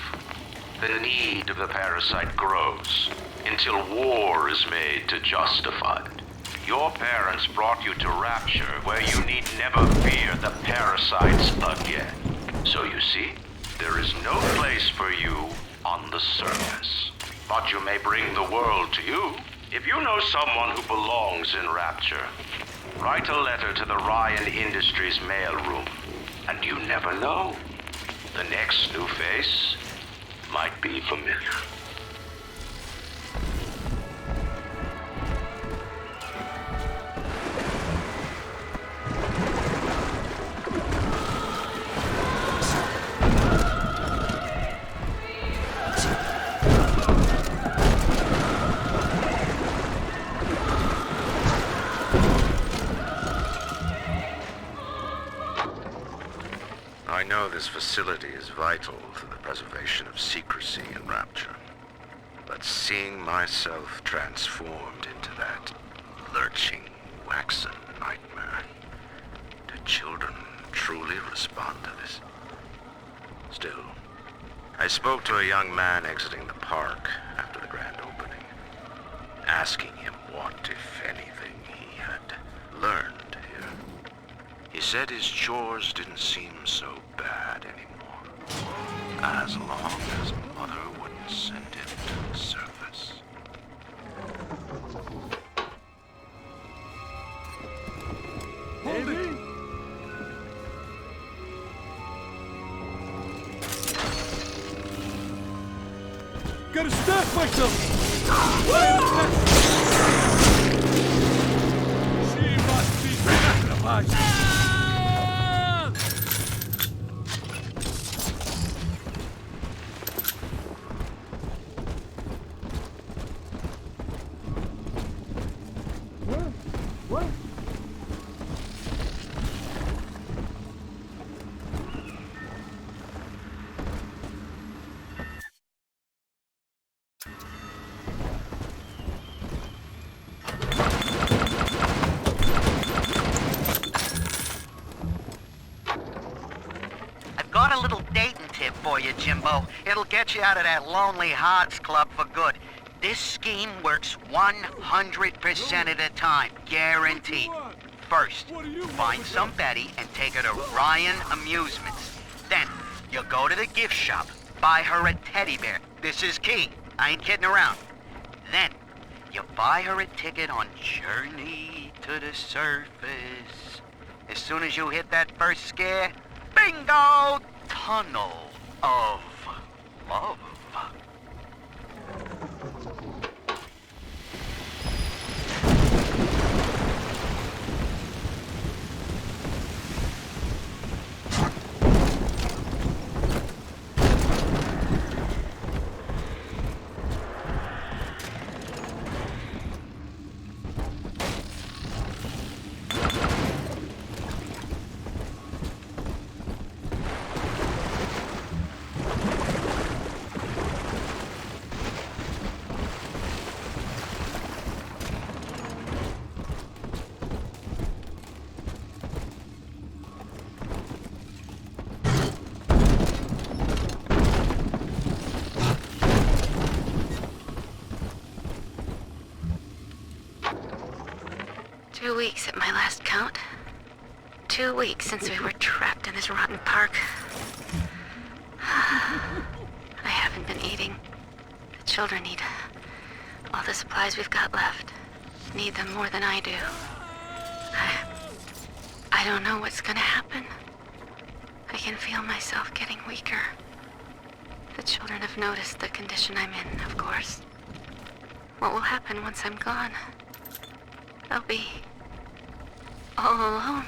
the need of the parasite grows until war is made to justify it. Your parents brought you to Rapture, where you need never fear the parasites again. So you see, there is no place for you on the surface. But you may bring the world to you. If you know someone who belongs in Rapture, write a letter to the Ryan Industries mailroom. And you never know. The next new face might be familiar. I know this facility is vital to the preservation of secrecy in Rapture, but seeing myself transformed into that lurching, waxen nightmare, do children truly respond to this? Still, I spoke to a young man exiting the park after the grand opening, asking him what, if anything, he had learned here. He said his chores didn't seem so bad anymore, as long as Mother wouldn't send him to the surface. Hold it! Gotta stack myself! She must be sacrificed! What? I've got a little dating tip for you, Jimbo. It'll get you out of that Lonely Hearts Club for good. This scheme works 100% of the time, guaranteed. First, find some Betty and take her to Ryan Amusements. Then, you'll go to the gift shop, buy her a teddy bear. This is key. I ain't kidding around. Then, you buy her a ticket on Journey to the Surface. As soon as you hit that first scare, bingo! Tunnel of Love. Two weeks at my last count. 2 weeks since we were trapped in this rotten park. I haven't been eating. The children need all the supplies we've got left. Need them more than I do. I don't know what's gonna happen. I can feel myself getting weaker. The children have noticed the condition I'm in, of course. What will happen once I'm gone? I'll be all alone.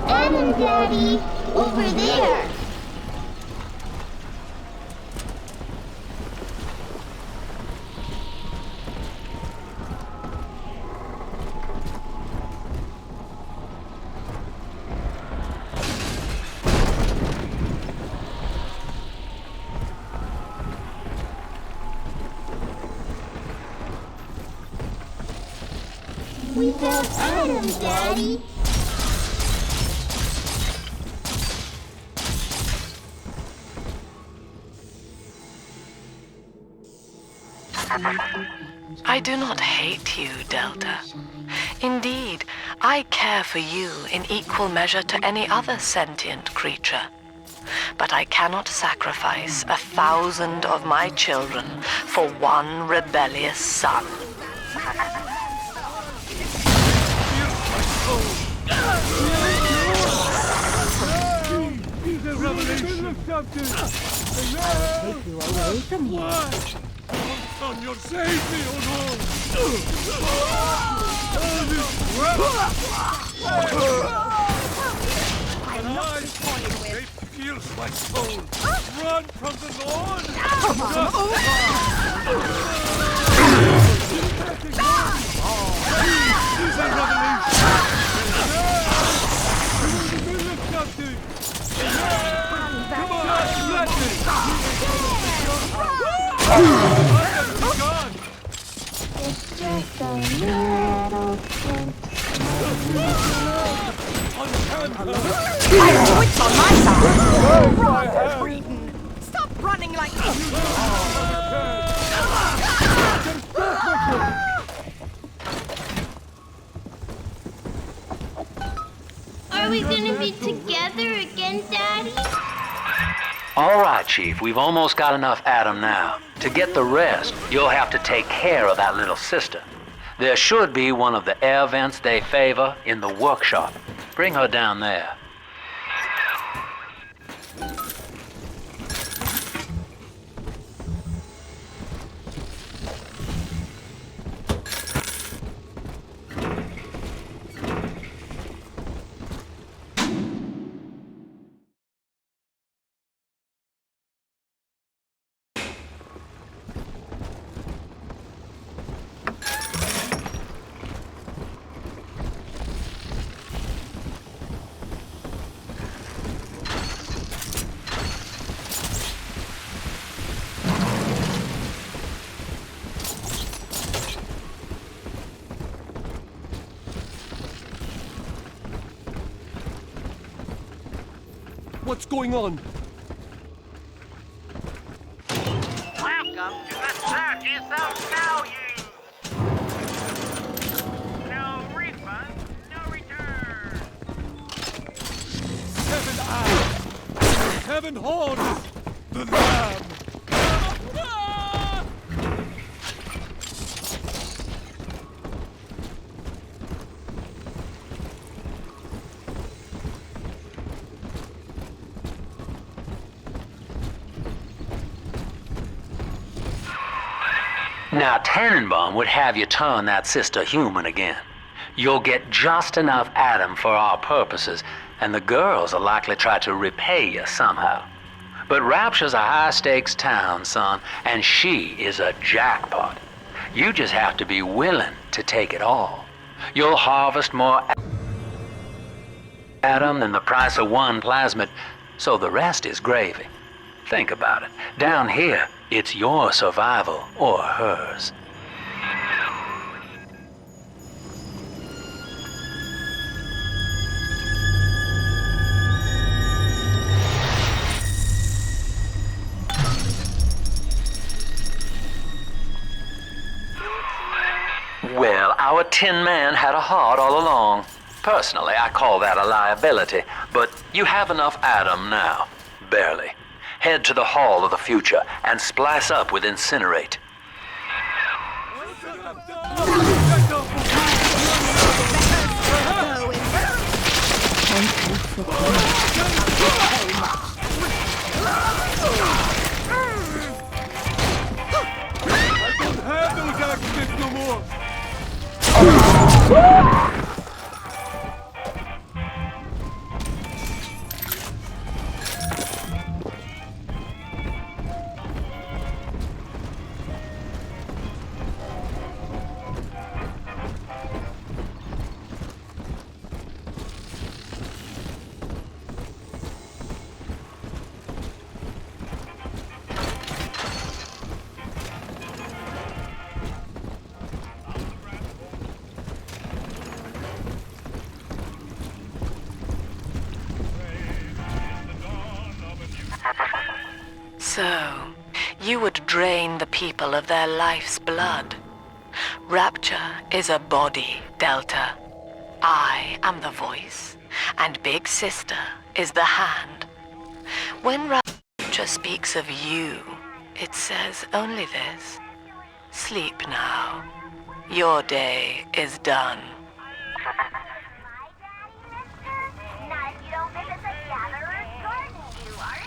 Adam, Daddy, over there. We found Adam, Daddy. I do not hate you, Delta. Indeed, I care for you in equal measure to any other sentient creature. But I cannot sacrifice 1,000 of my children for one rebellious son. He's a revelation of something. I'll take you away from here. on your safety, oh no! It feels like soul. Run from the Lord! This is a revelation! Come on, let me! It's just a little thing. It's on my side! Stop running like this! Are we gonna be together again, Daddy? All right, Chief, we've almost got enough Adam now. To get the rest, you'll have to take care of that little sister. There should be one of the air vents they favor in the workshop. Bring her down there. What's going on? Welcome to the Circus of Value! No refund, no return! 7 eyes! 7 horns! The lamb! Now, Tannenbaum would have you turn that sister human again. You'll get just enough Adam for our purposes, and the girls will likely try to repay you somehow. But Rapture's a high-stakes town, son, and she is a jackpot. You just have to be willing to take it all. You'll harvest more Adam than the price of one plasmid, so the rest is gravy. Think about it. Down here, it's your survival or hers. Well, our Tin Man had a heart all along. Personally, I call that a liability, but you have enough Adam now. Barely. Head to the Hall of the Future and splice up with Incinerate. I don't have those accidents no more! So, you would drain the people of their life's blood. Rapture is a body, Delta. I am the voice, and Big Sister is the hand. When Rapture speaks of you, it says only this. Sleep now. Your day is done. Not if you don't visit the Gatherer's Garden, you are.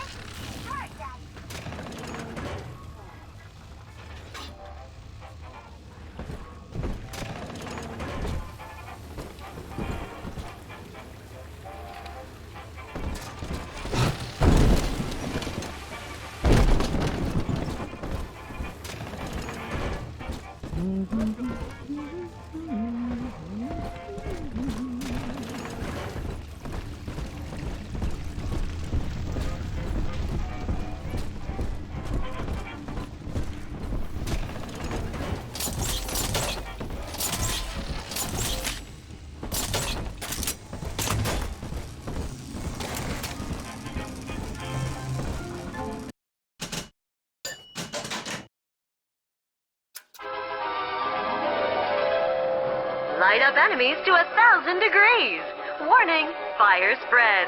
Light up enemies to 1,000 degrees. Warning, fire spread.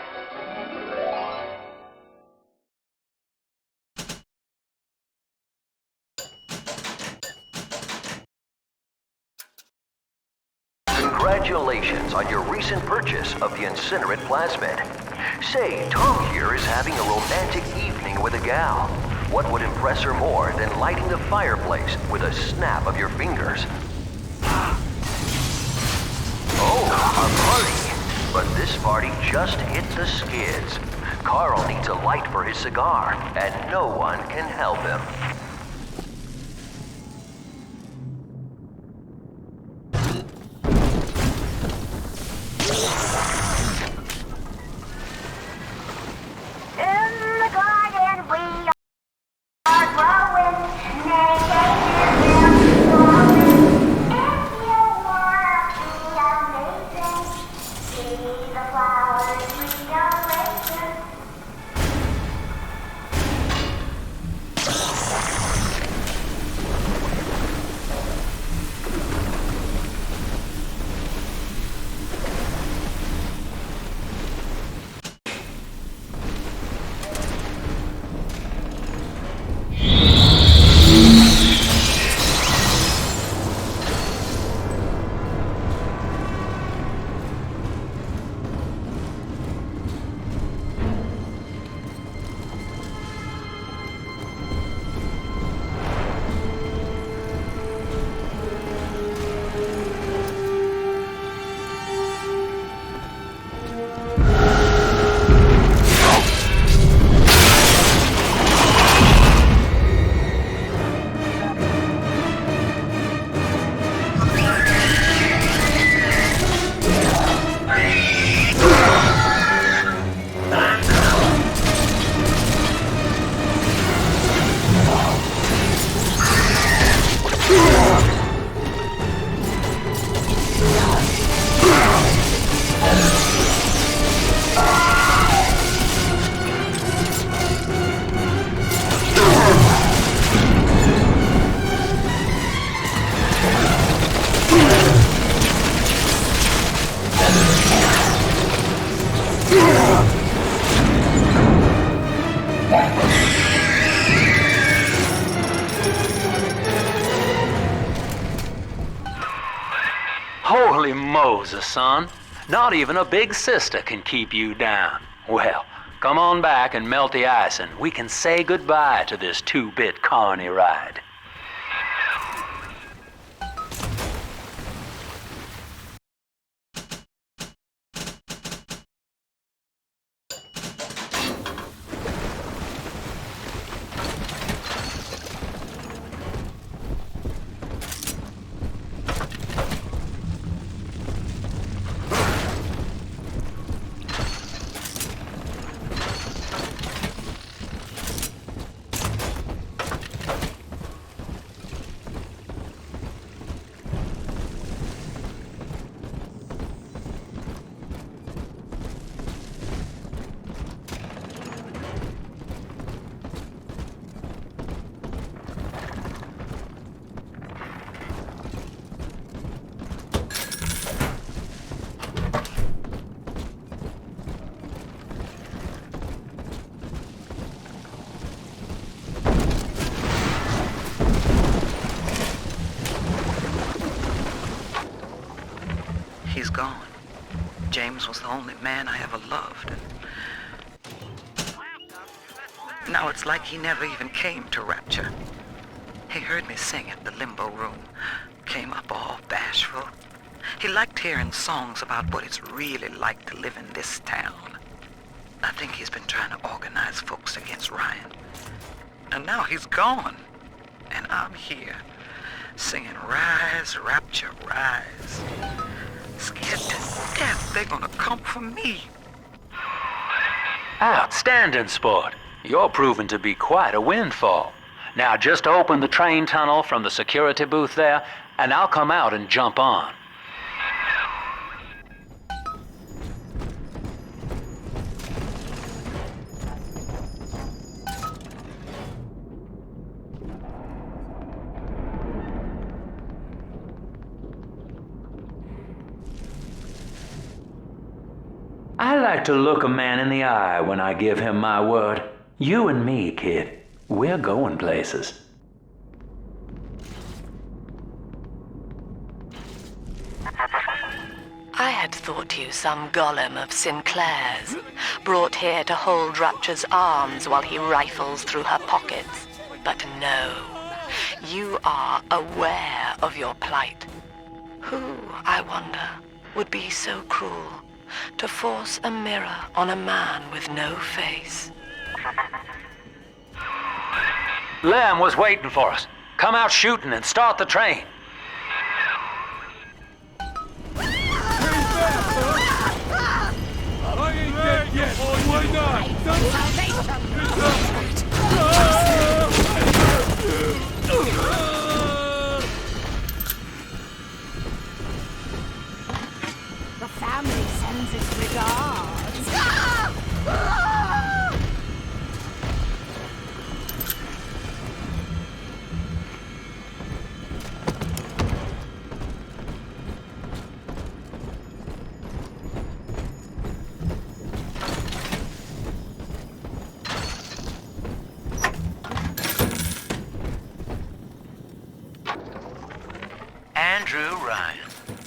Congratulations on your recent purchase of the incinerate plasmid. Say, Tom here is having a romantic evening with a gal. What would impress her more than lighting the fireplace with a snap of your fingers? Oh, a party! But this party just hit the skids. Carl needs a light for his cigar, and no one can help him. In the garden we are growing, naked and glowing. If you wanna be amazing, see the flowers we are raising. Holy Moses, son. Not even a big sister can keep you down. Well, come on back and melt the ice and we can say goodbye to this 2-bit carny ride. He's gone. James was the only man I ever loved. And now it's like he never even came to Rapture. He heard me sing at the limbo room, came up all bashful. He liked hearing songs about what it's really like to live in this town. I think he's been trying to organize folks against Ryan. And now he's gone. And I'm here, singing Rise, Rapture, Rise. Scared to death they're gonna come for me. Outstanding sport. You're proving to be quite a windfall. Now just open the train tunnel from the security booth there, and I'll come out and jump on. I like to look a man in the eye when I give him my word. You and me, kid, we're going places. I had thought you some golem of Sinclair's, brought here to hold Rapture's arms while he rifles through her pockets. But no, you are aware of your plight. Who, I wonder, would be so cruel to force a mirror on a man with no face? Lamb was waiting for us. Come out shooting and start the train. I ain't dead yet. Why The family sends its regards. Andrew Ryan.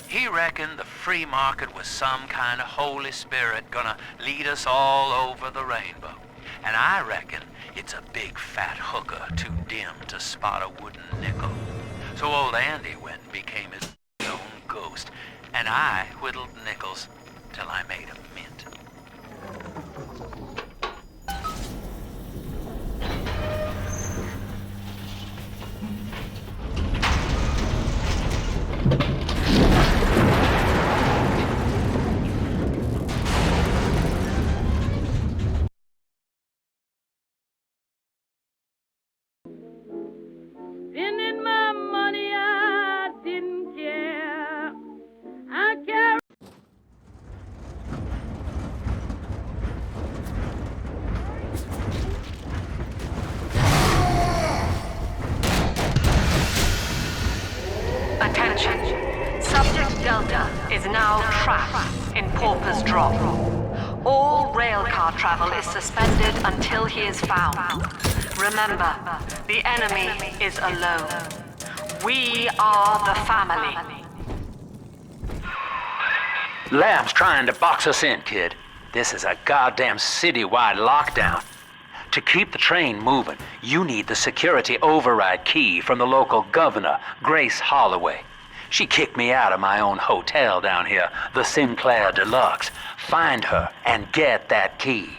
He reckoned the free market was some kind of Holy Spirit gonna lead us all over the rainbow. And I reckon it's a big fat hooker too dim to spot a wooden nickel. So old Andy went and became his own ghost, and I whittled nickels till I made a mint. Spending my money, I didn't care. I care. Attention. Subject Delta is now trapped in Pauper's Drop. All railcar travel is suspended until he is found. Remember, the enemy is alone. We are the family. Lamb's trying to box us in, kid. This is a goddamn citywide lockdown. To keep the train moving, you need the security override key from the local governor, Grace Holloway. She kicked me out of my own hotel down here, the Sinclair Deluxe. Find her and get that key.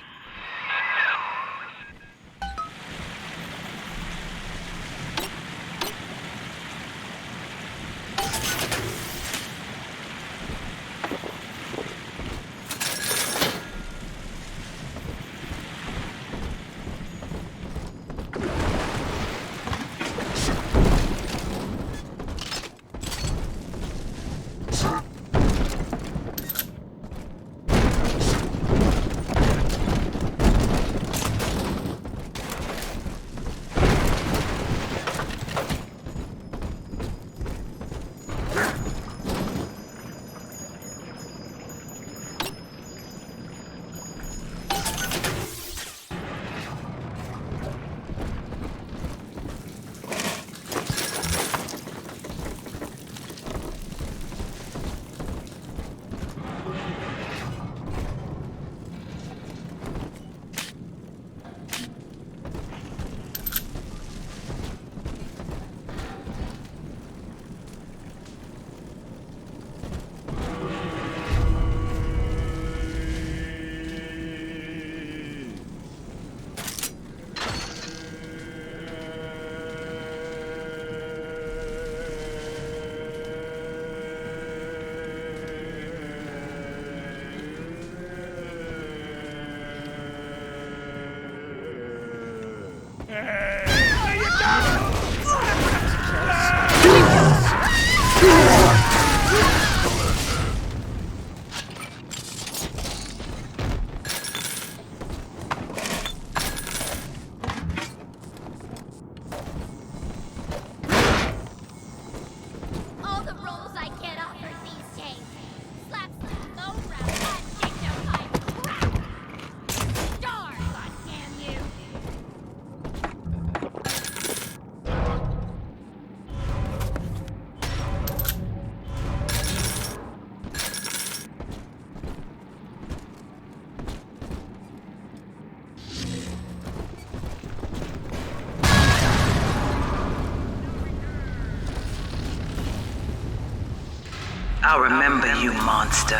I remember you, monster.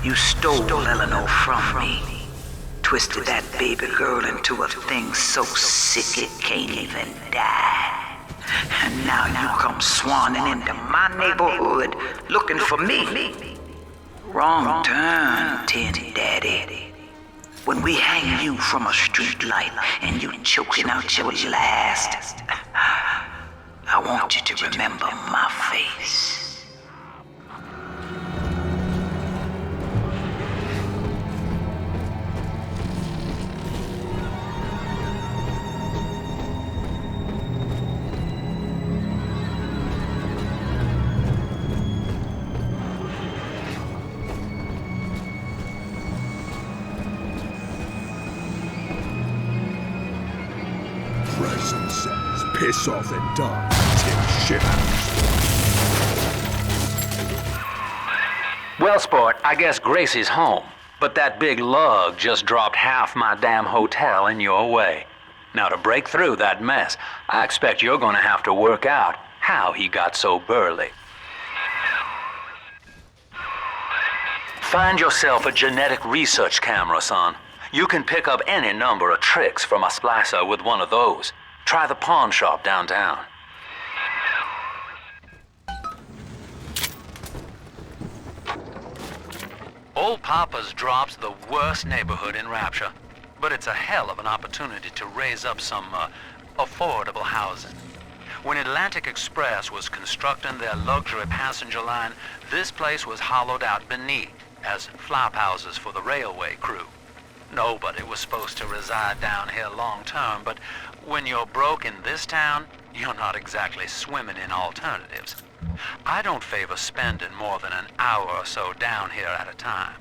You stole Eleanor from me. Twisted that baby girl into a thing so sick it can't even die. And now you come swanning into my neighborhood looking for me. Wrong turn, Tin Daddy. When we hang you from a street light and you choking out your last, I want you to remember my face. Piss off and die, Tim Shivers. Well, sport, I guess Gracie's home. But that big lug just dropped half my damn hotel in your way. Now, to break through that mess, I expect you're gonna have to work out how he got so burly. Find yourself a genetic research camera, son. You can pick up any number of tricks from a splicer with one of those. Try the pawn shop downtown. Old Papa's Drop's the worst neighborhood in Rapture, but it's a hell of an opportunity to raise up some affordable housing. When Atlantic Express was constructing their luxury passenger line, this place was hollowed out beneath as flop houses for the railway crew. Nobody was supposed to reside down here long term, but when you're broke in this town, you're not exactly swimming in alternatives. I don't favor spending more than an hour or so down here at a time.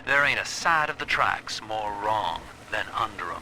There ain't a side of the tracks more wrong than under 'em.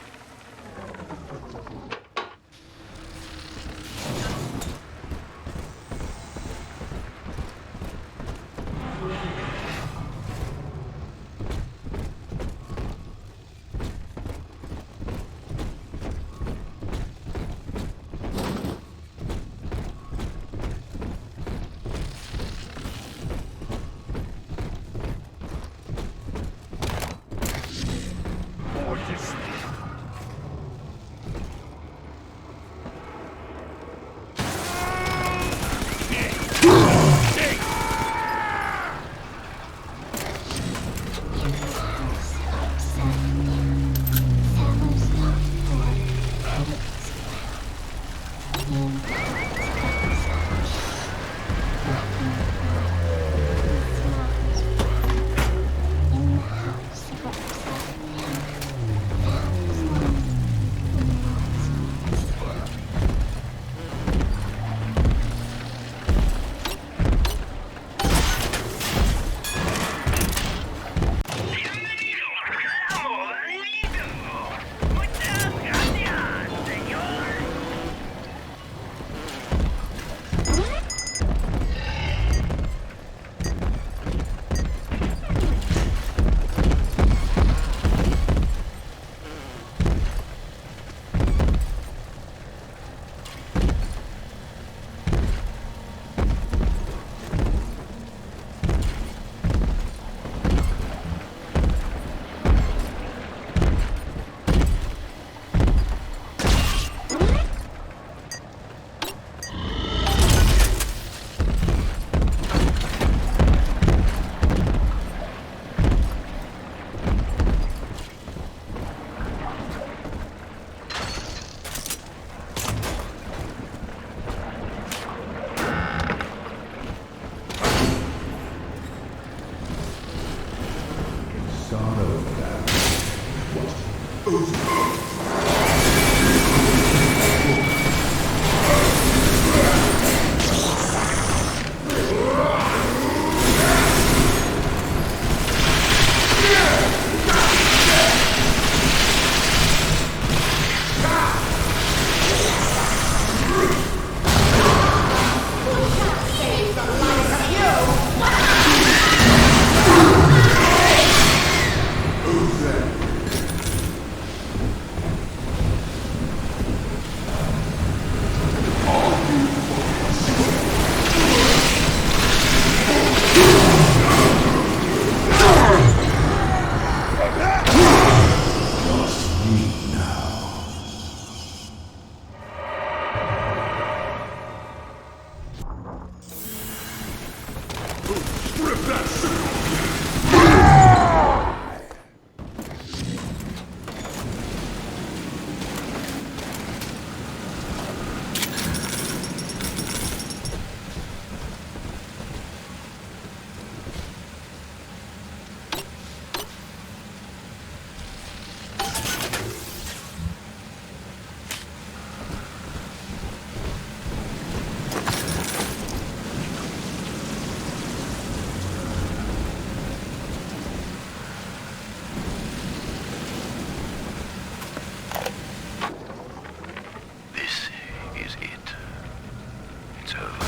over.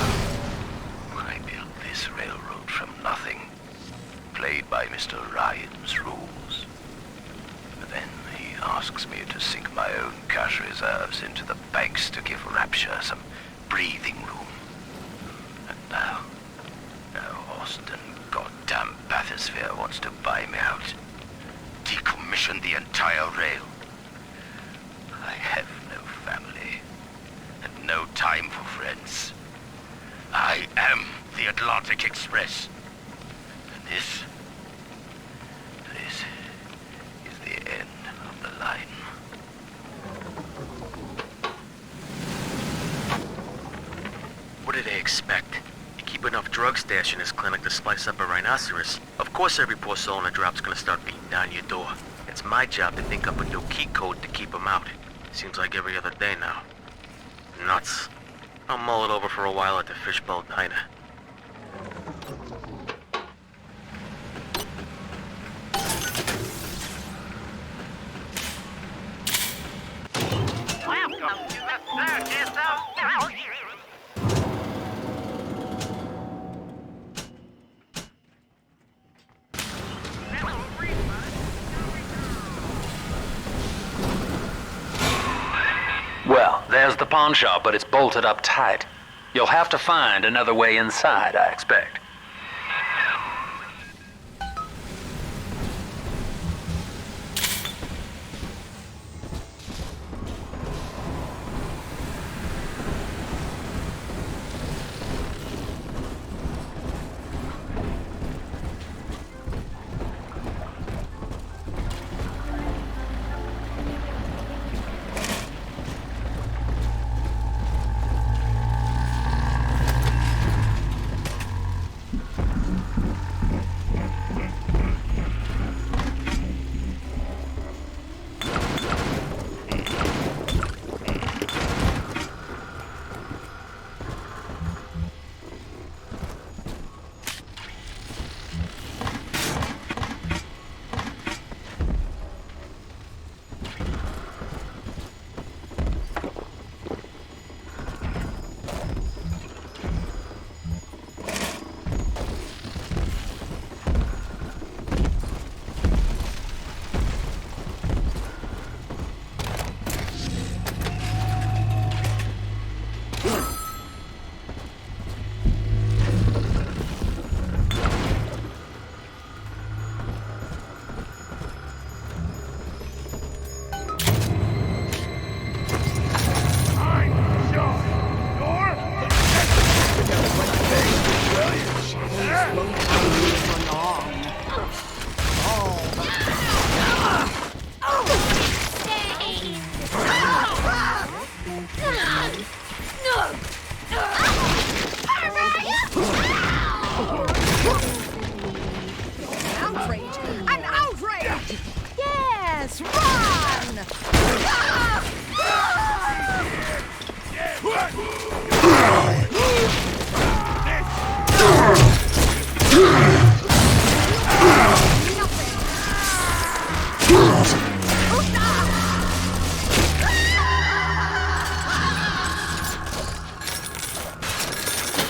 I built this railroad from nothing, played by Mr. Ryan's rules. But then he asks me to sink my own cash reserves into the banks to give Rapture some breathing room. And now Austin goddamn Bathysphere wants to buy me out. Decommission the entire rail. I have no family, and no time for friends. I am the Atlantic Express. And this is the end of the line. What do they expect? You keep enough drug stash in this clinic to slice up a rhinoceros. Of course every poor soul in the drop's gonna start beating down your door. It's my job to think up a new key code to keep them out. Seems like every other day now. Nuts. I'll mull it over for a while at the Fishbowl Diner. Welcome to the circus of now. Well, there's the pawn shop, but it's bolted up tight. You'll have to find another way inside, I expect. An outrage! Yes, run!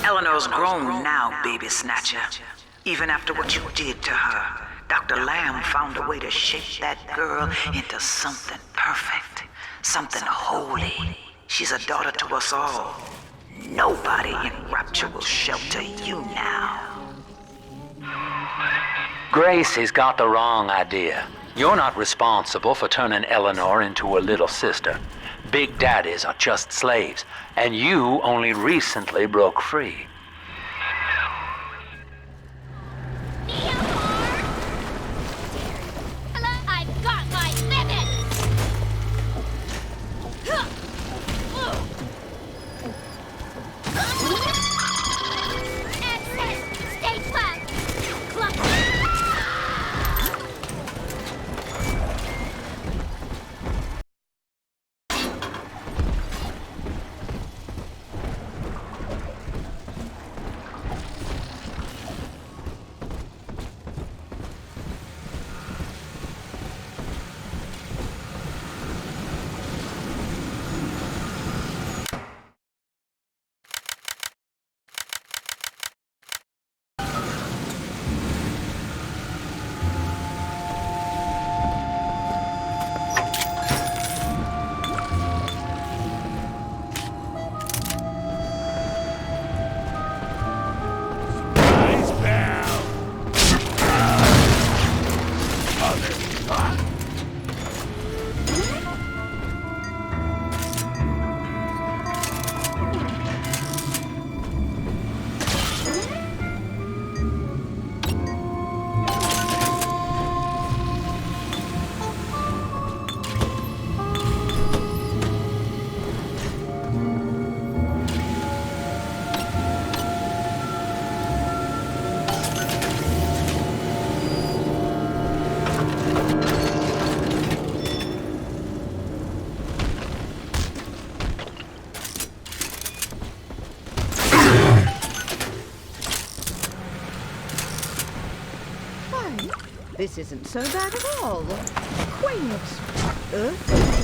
Eleanor's grown now, baby snatcher. Even after what you did to her, Dr. Lamb found a way to shape that girl into something perfect, something holy. She's a daughter to us all. Nobody in Rapture will shelter you now. Gracie's got the wrong idea. You're not responsible for turning Eleanor into a little sister. Big daddies are just slaves, and you only recently broke free. I've got my limit! Exit! Stay flat! This isn't so bad at all. Quaint. Earthy.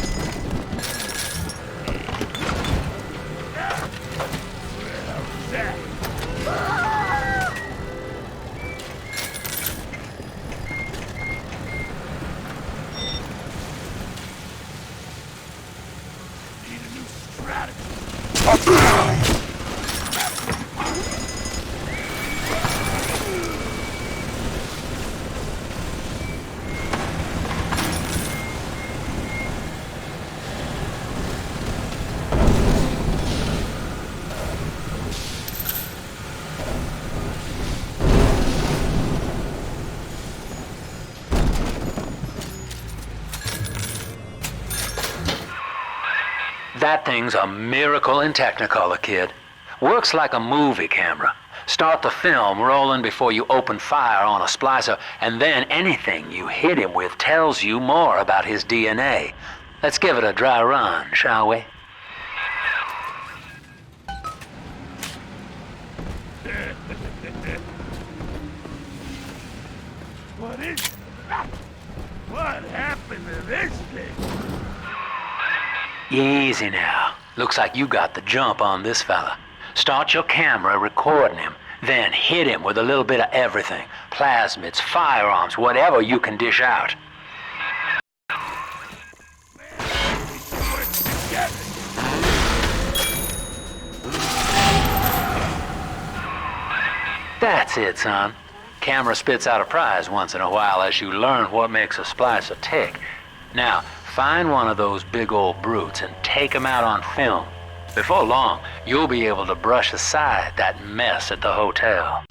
That thing's a miracle in Technicolor, kid. Works like a movie camera. Start the film rolling before you open fire on a splicer, and then anything you hit him with tells you more about his DNA. Let's give it a dry run, shall we? What is it? What happened to this thing? Easy now. Looks like you got the jump on this fella. Start your camera recording him, then hit him with a little bit of everything. Plasmids, firearms, whatever you can dish out. That's it, son. Camera spits out a prize once in a while as you learn what makes a splicer tick. Now, find one of those big old brutes and take him out on film. Before long, you'll be able to brush aside that mess at the hotel.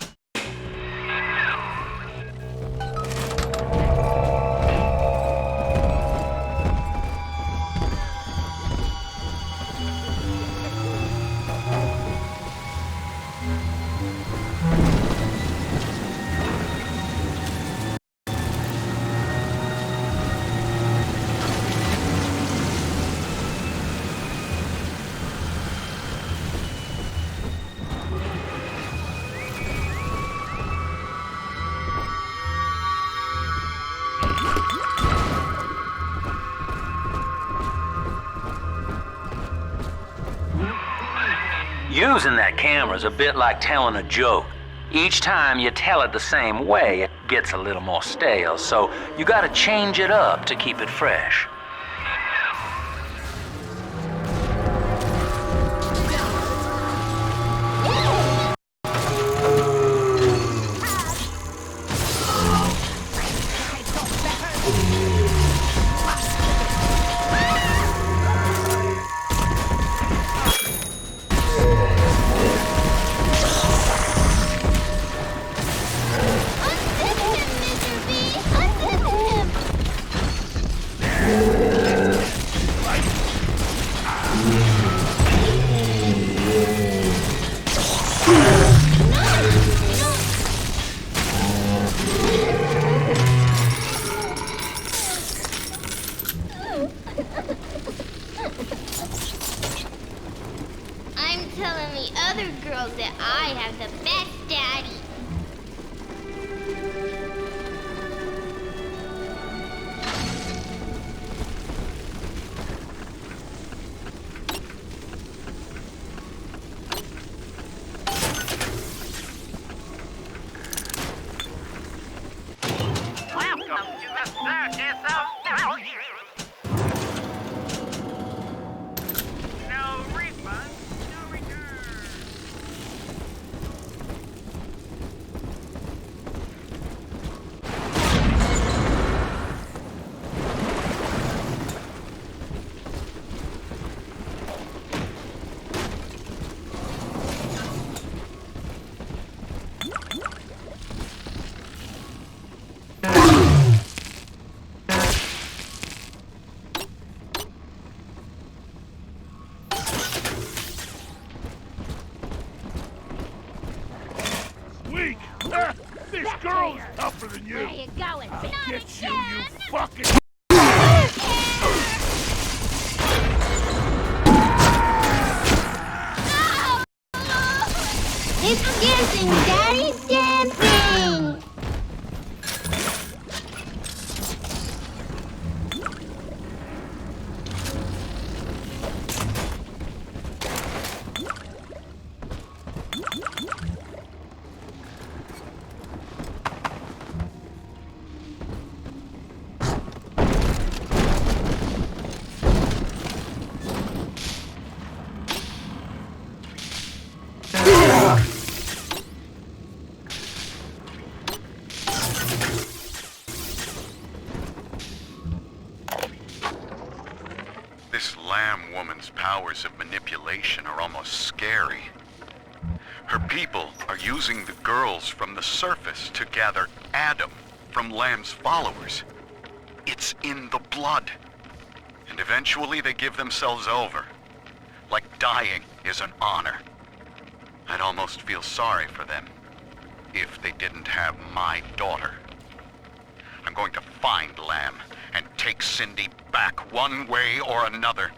Using that camera's a bit like telling a joke. Each time you tell it the same way, it gets a little more stale, so you gotta change it up to keep it fresh. I'm telling the other girls that I have the best daddy. Welcome to the circus of no refund, no return. Weak! Ah, this girl's tougher than you! Where you going? I'll Not get you, again. you fucking... It's dancing, Daddy's dancing! revelation are almost scary. Her people are using the girls from the surface to gather Adam from Lamb's followers. It's in the blood. And eventually they give themselves over. Like dying is an honor. I'd almost feel sorry for them if they didn't have my daughter. I'm going to find Lamb and take Cindy back one way or another.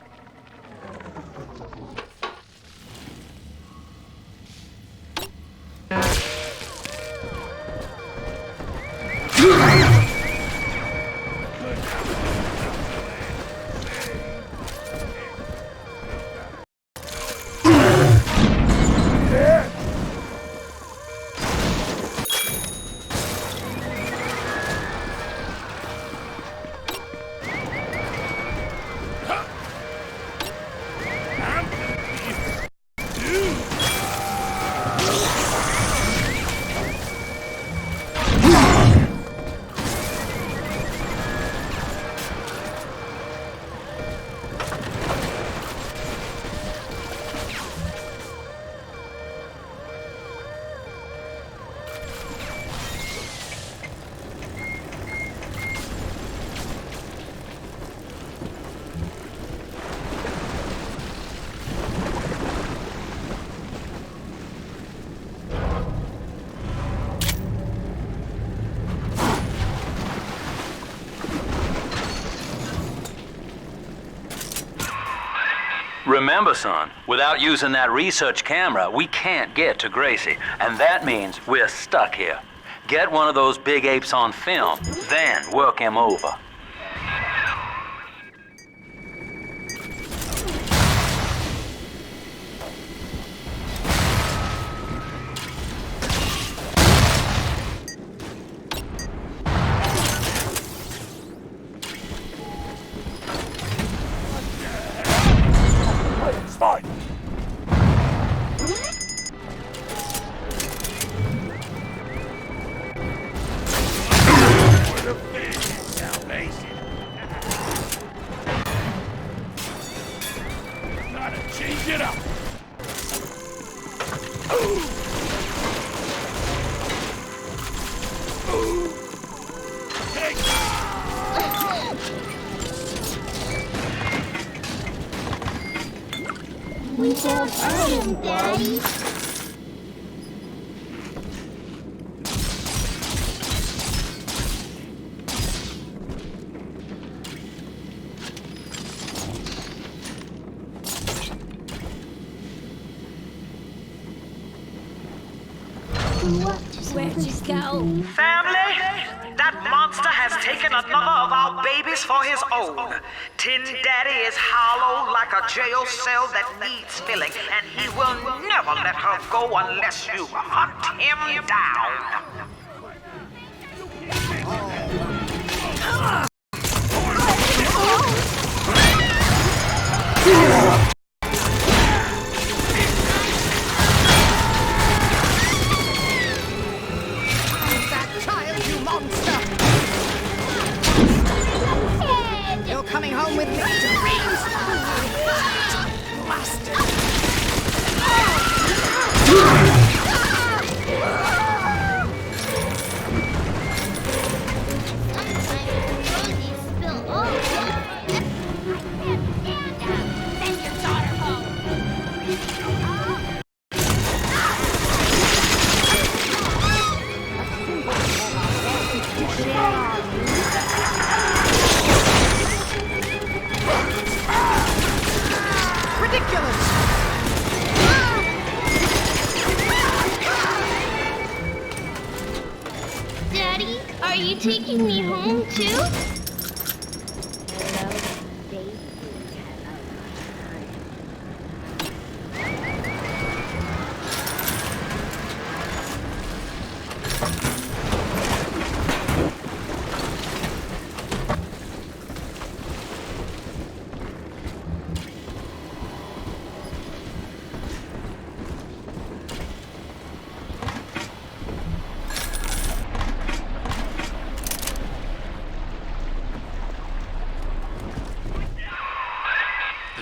Remember, son, without using that research camera, we can't get to Gracie, and that means we're stuck here. Get one of those big apes on film, then work him over. We don't hurt him, Daddy. Where'd you go? Family, that monster has taken another of our babies for his own. Tin Daddy is hollow like a jail cell that needs filling, and he will never let her go unless you hunt him down. Coming home with me to dreams! Bastard! Send your daughter home! Daddy, are you taking me home too?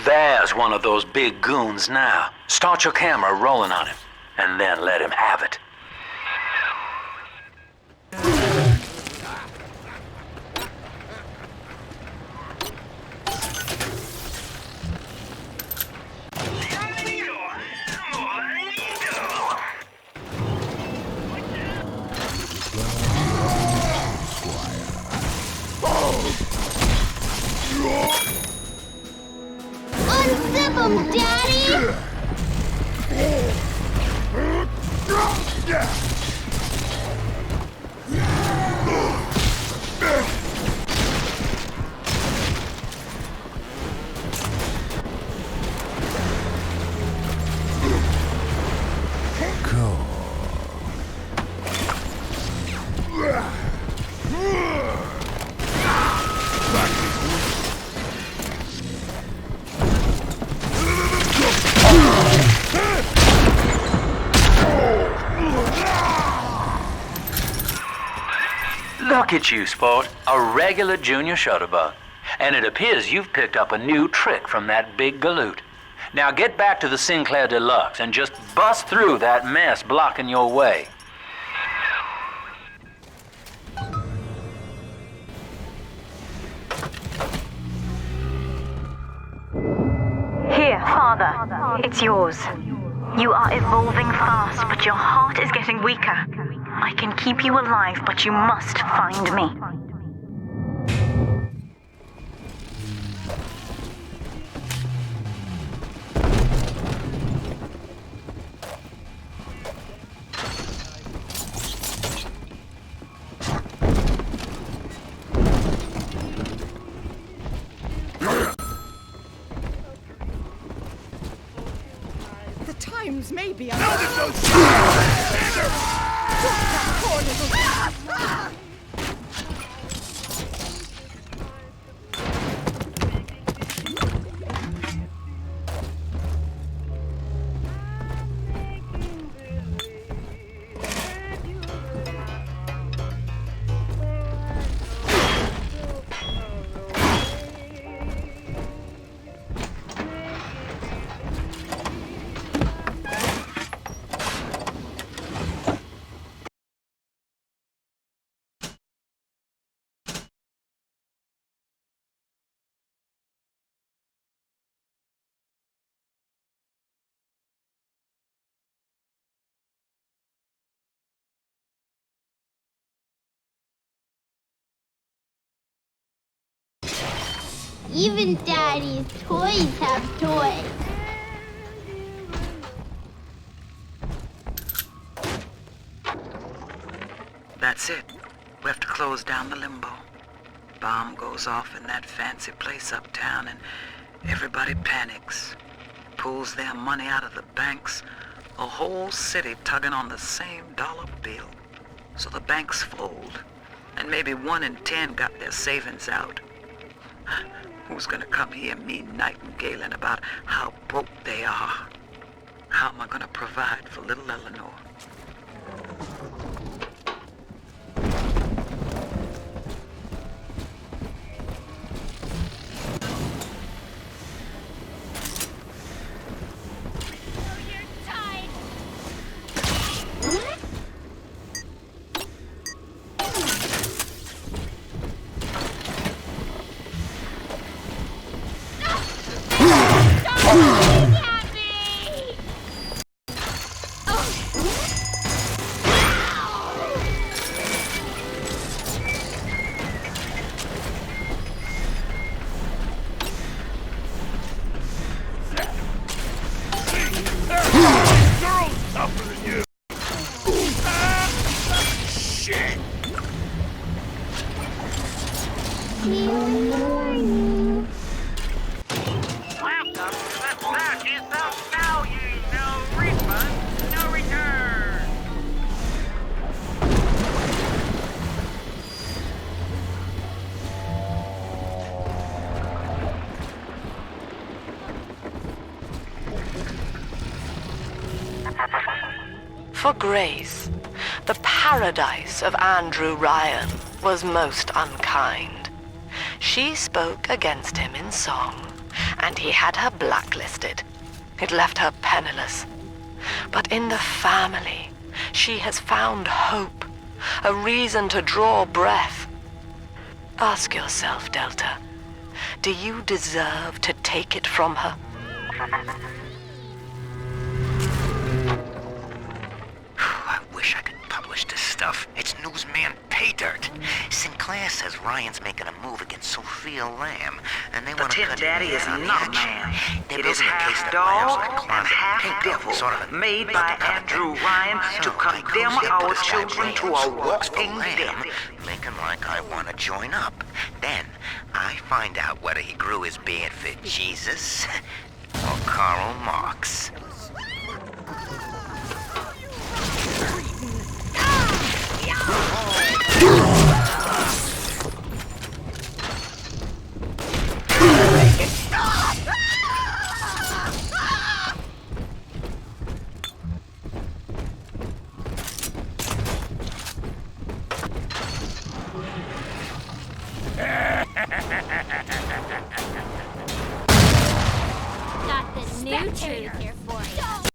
There's one of those big goons now. Start your camera rolling on him, and then let him have it. Unzip him, Daddy! Look at you, sport. A regular junior shutterbug. And it appears you've picked up a new trick from that big galoot. Now get back to the Sinclair Deluxe and just bust through that mess blocking your way. Here, Father. It's yours. You are evolving fast, but your heart is getting weaker. I can keep you alive, but you must find me. The times may be Even Daddy's toys have toys. That's it. We have to close down the limbo. Bomb goes off in that fancy place uptown and everybody panics. Pulls their money out of the banks. A whole city tugging on the same dollar bill. So the banks fold. And maybe 1 in 10 got their savings out. Who's gonna come hear me nightingaling about how broke they are? How am I gonna provide for little Eleanor? For Grace, the paradise of Andrew Ryan was most unkind. She spoke against him in song, and he had her blacklisted. It left her penniless. But in the family, she has found hope, a reason to draw breath. Ask yourself, Delta, do you deserve to take it from her? I wish I could publish this stuff. It's newsman pay dirt. Sinclair says Ryan's making a move against Sophia Lamb, and they want to cut Daddy is on the not a action. man. They're It is building a half case that dog Lamb's in a and closet. half Pink devil, sort of a made make by a puppet Andrew thing. Ryan to So I condemn cruise in, put our this guy children to James a works for walking Lamb, death. making like I want to join up. Then I find out whether he grew his beard for Jesus or Karl Marx. Got the new truth here for you.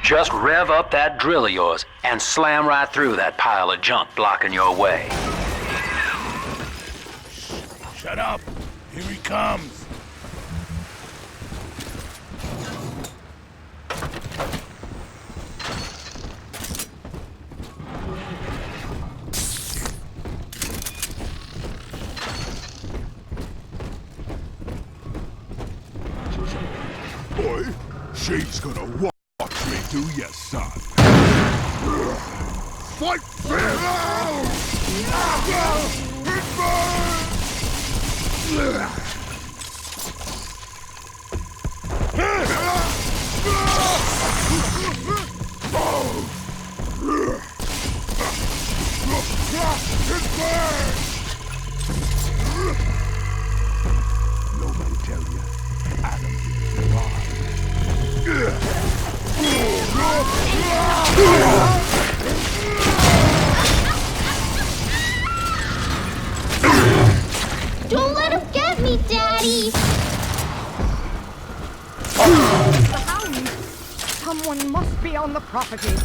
Just rev up that drill of yours and slam right through that pile of junk blocking your way. Shut up! Here he comes! Boy, she's gonna watch me do your son. Fight Nobody tell you. Adam is Don't let him get me, Daddy! The hound! Someone must be on the property.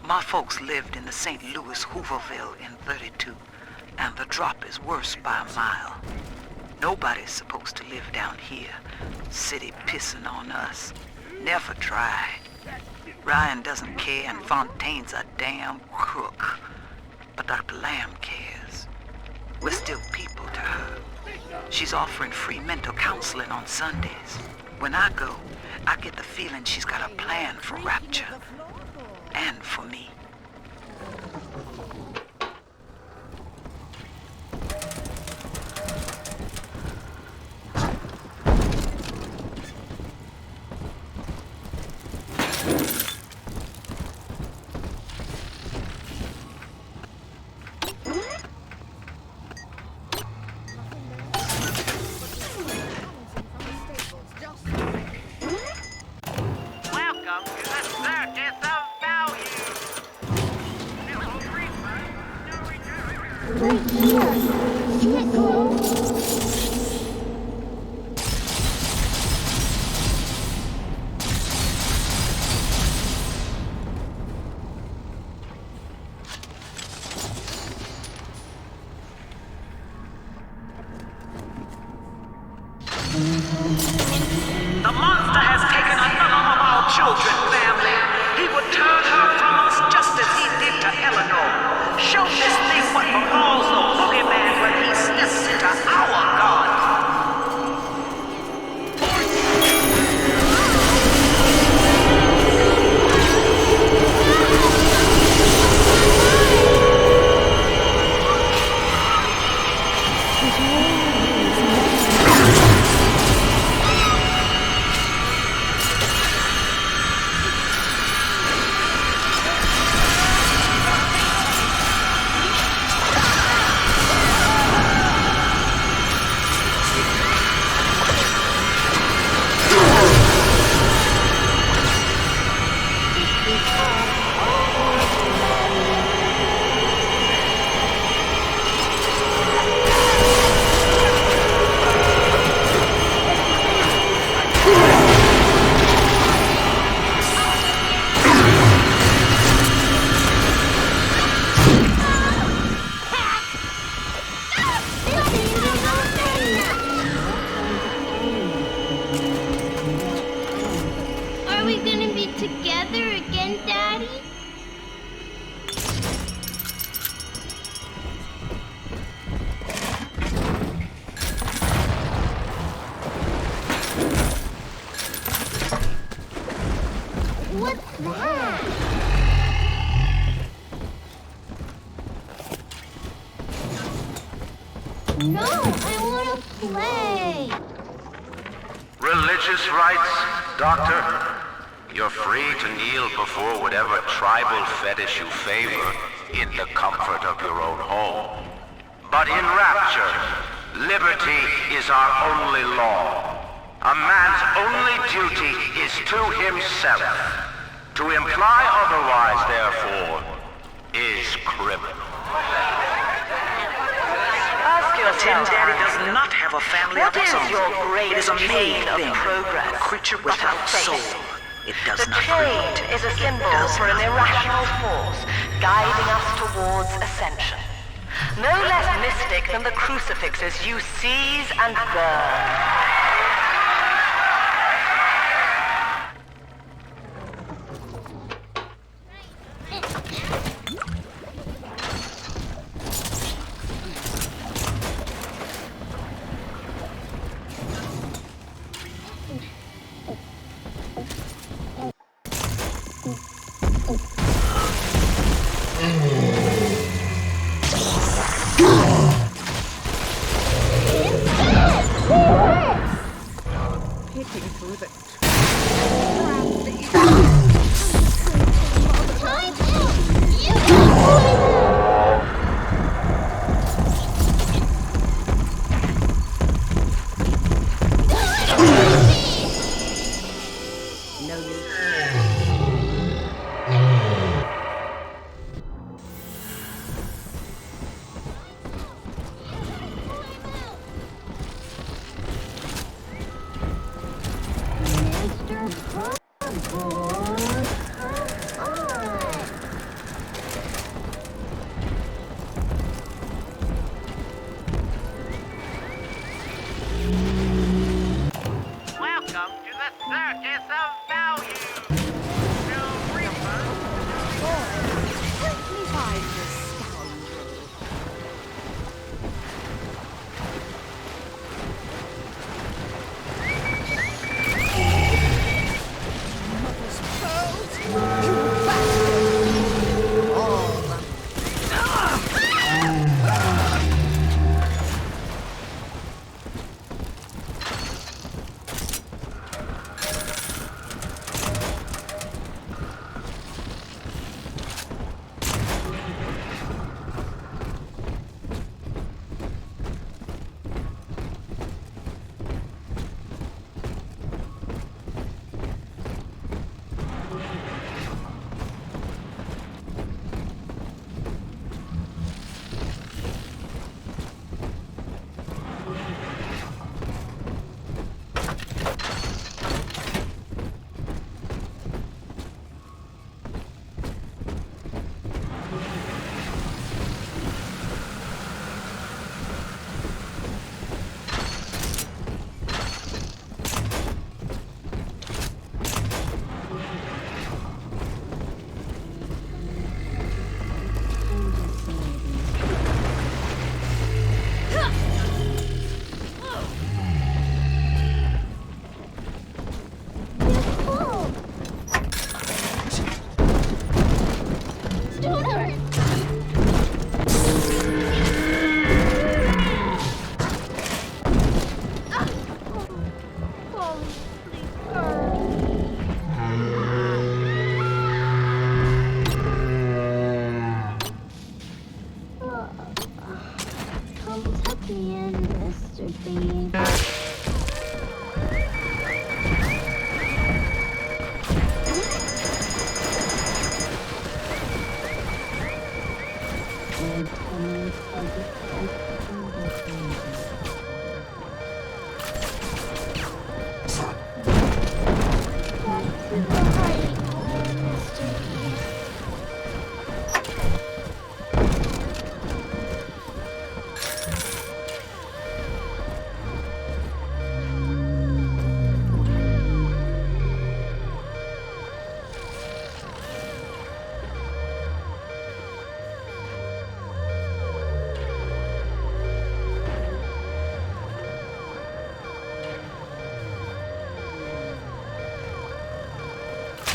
My folks lived in the St. Louis Hooverville in 32, and the drop is worse by a mile. Nobody's supposed to live down here. City pissing on us. Never tried. Ryan doesn't care, and Fontaine's a damn crook. But Dr. Lamb cares. We're still people to her. She's offering free mental counseling on Sundays. When I go, I get the feeling she's got a plan for Rapture. And for me. Welcome to the circus of value. Right here! See it glow? children, family. He would turn her from us just as he did to Eleanor. Show this thing what befalls the boogeyman when he steps into our garden. Are we gonna be together again, Daddy? What's that? No, I want to play. Religious rites, Doctor? You're free to kneel before whatever tribal fetish you favor in the comfort of your own home. But in Rapture, liberty is our only law. A man's only duty is to himself. To imply otherwise, therefore, is criminal. Ask yourself, Daddy does not have a family of its own. What is your great It is a made chain of thing, progress? a creature but without of faith? soul. It does The not chain breed. is a symbol It does for an not irrational force guiding us towards ascension. No less mystic than the crucifixes you seize and burn. Picking through the no use. Welcome to the Circus of Value. No reaper,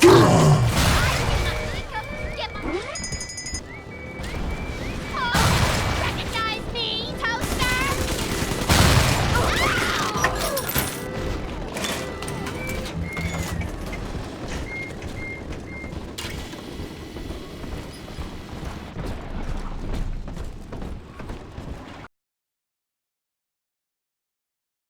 Ugh!